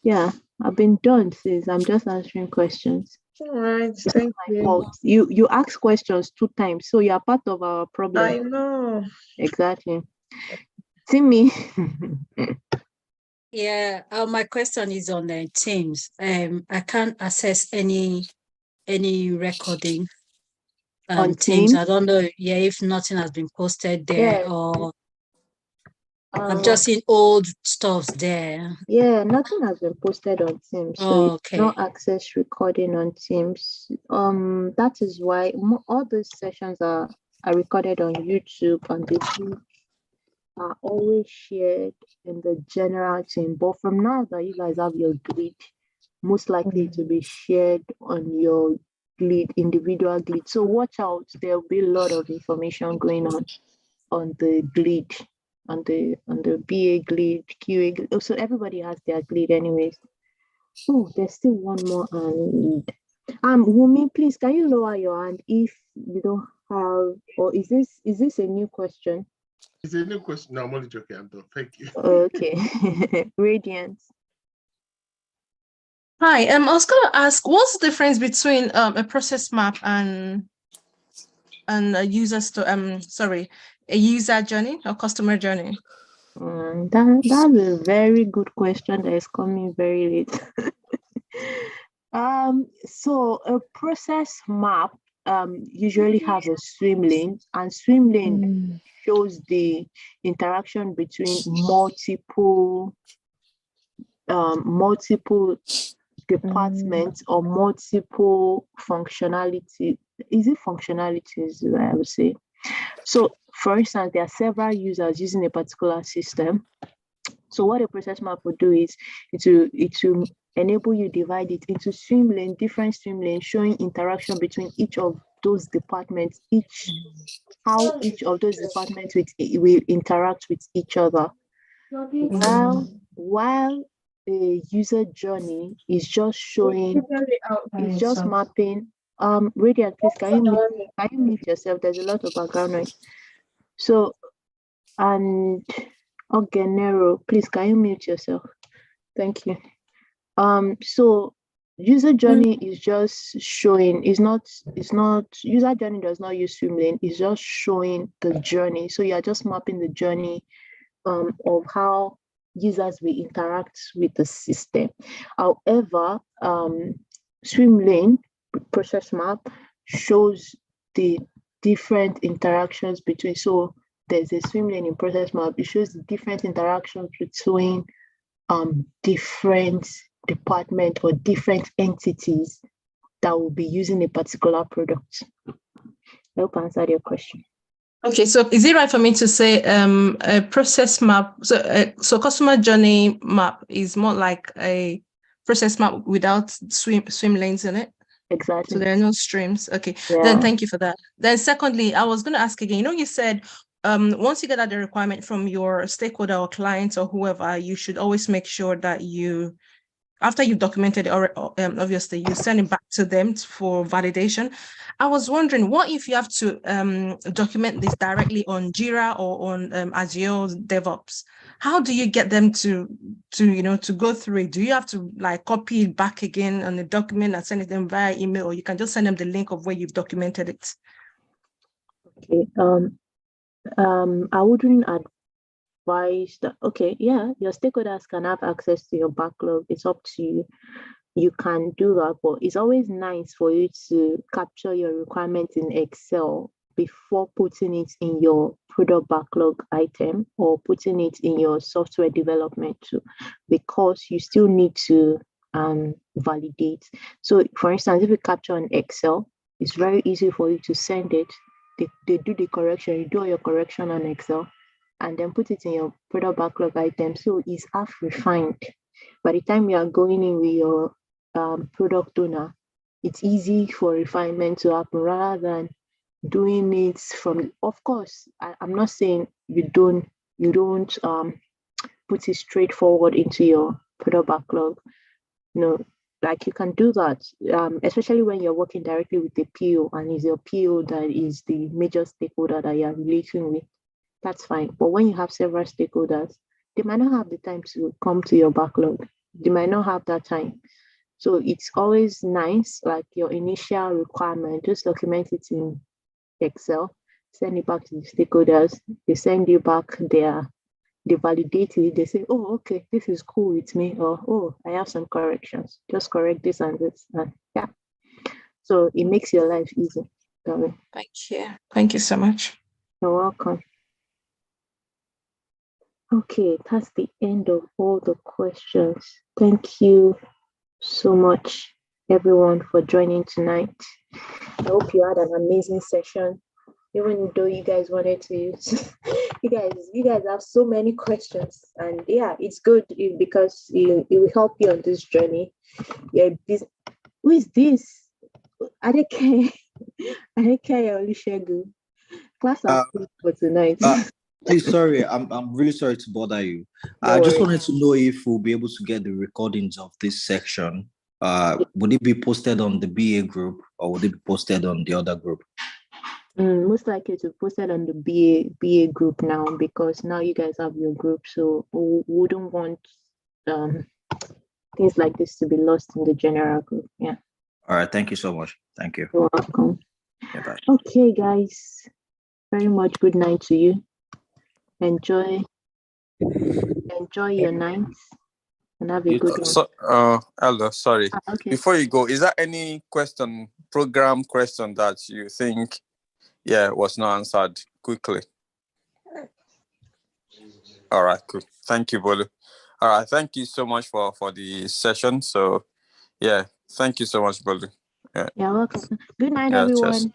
yeah, I've been done since. I'm just answering questions. All right, it's thank not my you. fault. You ask questions 2 times, so you're part of our problem. I know. Exactly. Timmy. Yeah, my question is on Teams. I can't access any recording on Teams. Teams. I don't know, yeah, if nothing has been posted there, Yeah. or I'm just seeing old stuffs there. Yeah, nothing has been posted on Teams, so okay. no access recording on Teams. That is why all these sessions are recorded on YouTube, and the link are always shared in the general team. But from now that you guys have your grid, most likely to be shared on your grid, individual grid. So watch out, there'll be a lot of information going on the grid, on the BA grid, QA grid. So everybody has their grid anyways. Oh, there's still one more hand. Wumi, please, can you lower your hand if you don't have, or is this a new question? It's a new question. No, I'm only joking. I'm done. Thank you. Okay. Radiant. Hi, I was going to ask, what's the difference between a process map and a a user journey or customer journey? That's a very good question that is coming very late. So a process map usually has a swim lane, and swim lane shows the interaction between multiple departments or multiple functionality. Is it functionalities, I would say? So for instance, there are several users using a particular system. So what a process map would do is it will enable you divide it into swim lane, different swim lanes, showing interaction between each of those departments, how each of those departments will interact with each other. While a user journey is just showing, it's just mapping. Radiant, please, can you mute yourself? There's a lot of background noise. So, and Ogenero, please, can you mute yourself? Thank you. So user journey is just showing, user journey does not use swim lane, it's just showing the journey. So you are just mapping the journey of how users will interact with the system. However, swim lane process map shows the different interactions between, so there's a swim lane in process map, it shows the different interactions between different department or different entities that will be using a particular product. I hope I answered your question. Okay, so is it right for me to say a process map? So customer journey map is more like a process map without swim lanes in it. Exactly. So there are no streams. Okay, Yeah. then thank you for that. Then secondly, I was going to ask again, you said once you get the requirement from your stakeholder or client or whoever, you should always make sure that you, after you've documented it, obviously you send it back to them for validation. I was wondering, what if you have to document this directly on Jira or on Azure DevOps? How do you get them to go through it? Do you have to like copy it back again on the document and send it them via email, or you can just send them the link of where you've documented it? Okay. I wouldn't advise that. Okay, yeah, your stakeholders can have access to your backlog. It's up to you. You can do that, but it's always nice for you to capture your requirements in Excel before putting it in your product backlog item or putting it in your software development too, because you still need to validate. So for instance, if you capture on Excel, it's very easy for you to send it. They do the correction, you do all your correction on Excel, and then put it in your product backlog item. So it's half refined. By the time you are going in with your product owner, it's easy for refinement to happen rather than doing it from. Of course, I'm not saying you don't put it straightforward into your product backlog. Like you can do that, especially when you're working directly with the PO and it's your PO that is the major stakeholder that you're relating with. That's fine. But when you have several stakeholders, they might not have the time to come to your backlog. They might not have that time. So it's always nice, like your initial requirement, just document it in Excel, send it back to the stakeholders. They send you back they validate it. They say, oh, okay, this is cool with me. Or, oh, I have some corrections. Just correct this and this. And yeah. So it makes your life easy. Thank you. Thank you so much. You're welcome. Okay, that's the end of all the questions. Thank you so much, everyone, for joining tonight. I hope you had an amazing session, even though you guys wanted to use. you guys have so many questions, and yeah, it's good because it will help you on this journey. Yeah, who is this? Adeke Olusegun. Class has for tonight. Please, sorry, I'm really sorry to bother you. I just wanted to know if we'll be able to get the recordings of this section. Would it be posted on the BA group or would it be posted on the other group? Most likely to post it on the BA group now, because now you guys have your group, so we wouldn't want things like this to be lost in the general group. Yeah. All right. Thank you so much. Thank you. You're welcome. Yeah, bye. Okay, guys. Very much good night to you. Enjoy your night and have a good one. So, Elder, sorry. Okay. Before you go, is there any program question that you think, was not answered quickly? All right, cool. Thank you, Bolu. All right, thank you so much for the session. So, thank you so much, Bolu. You're welcome. Good night, everyone. Cheers.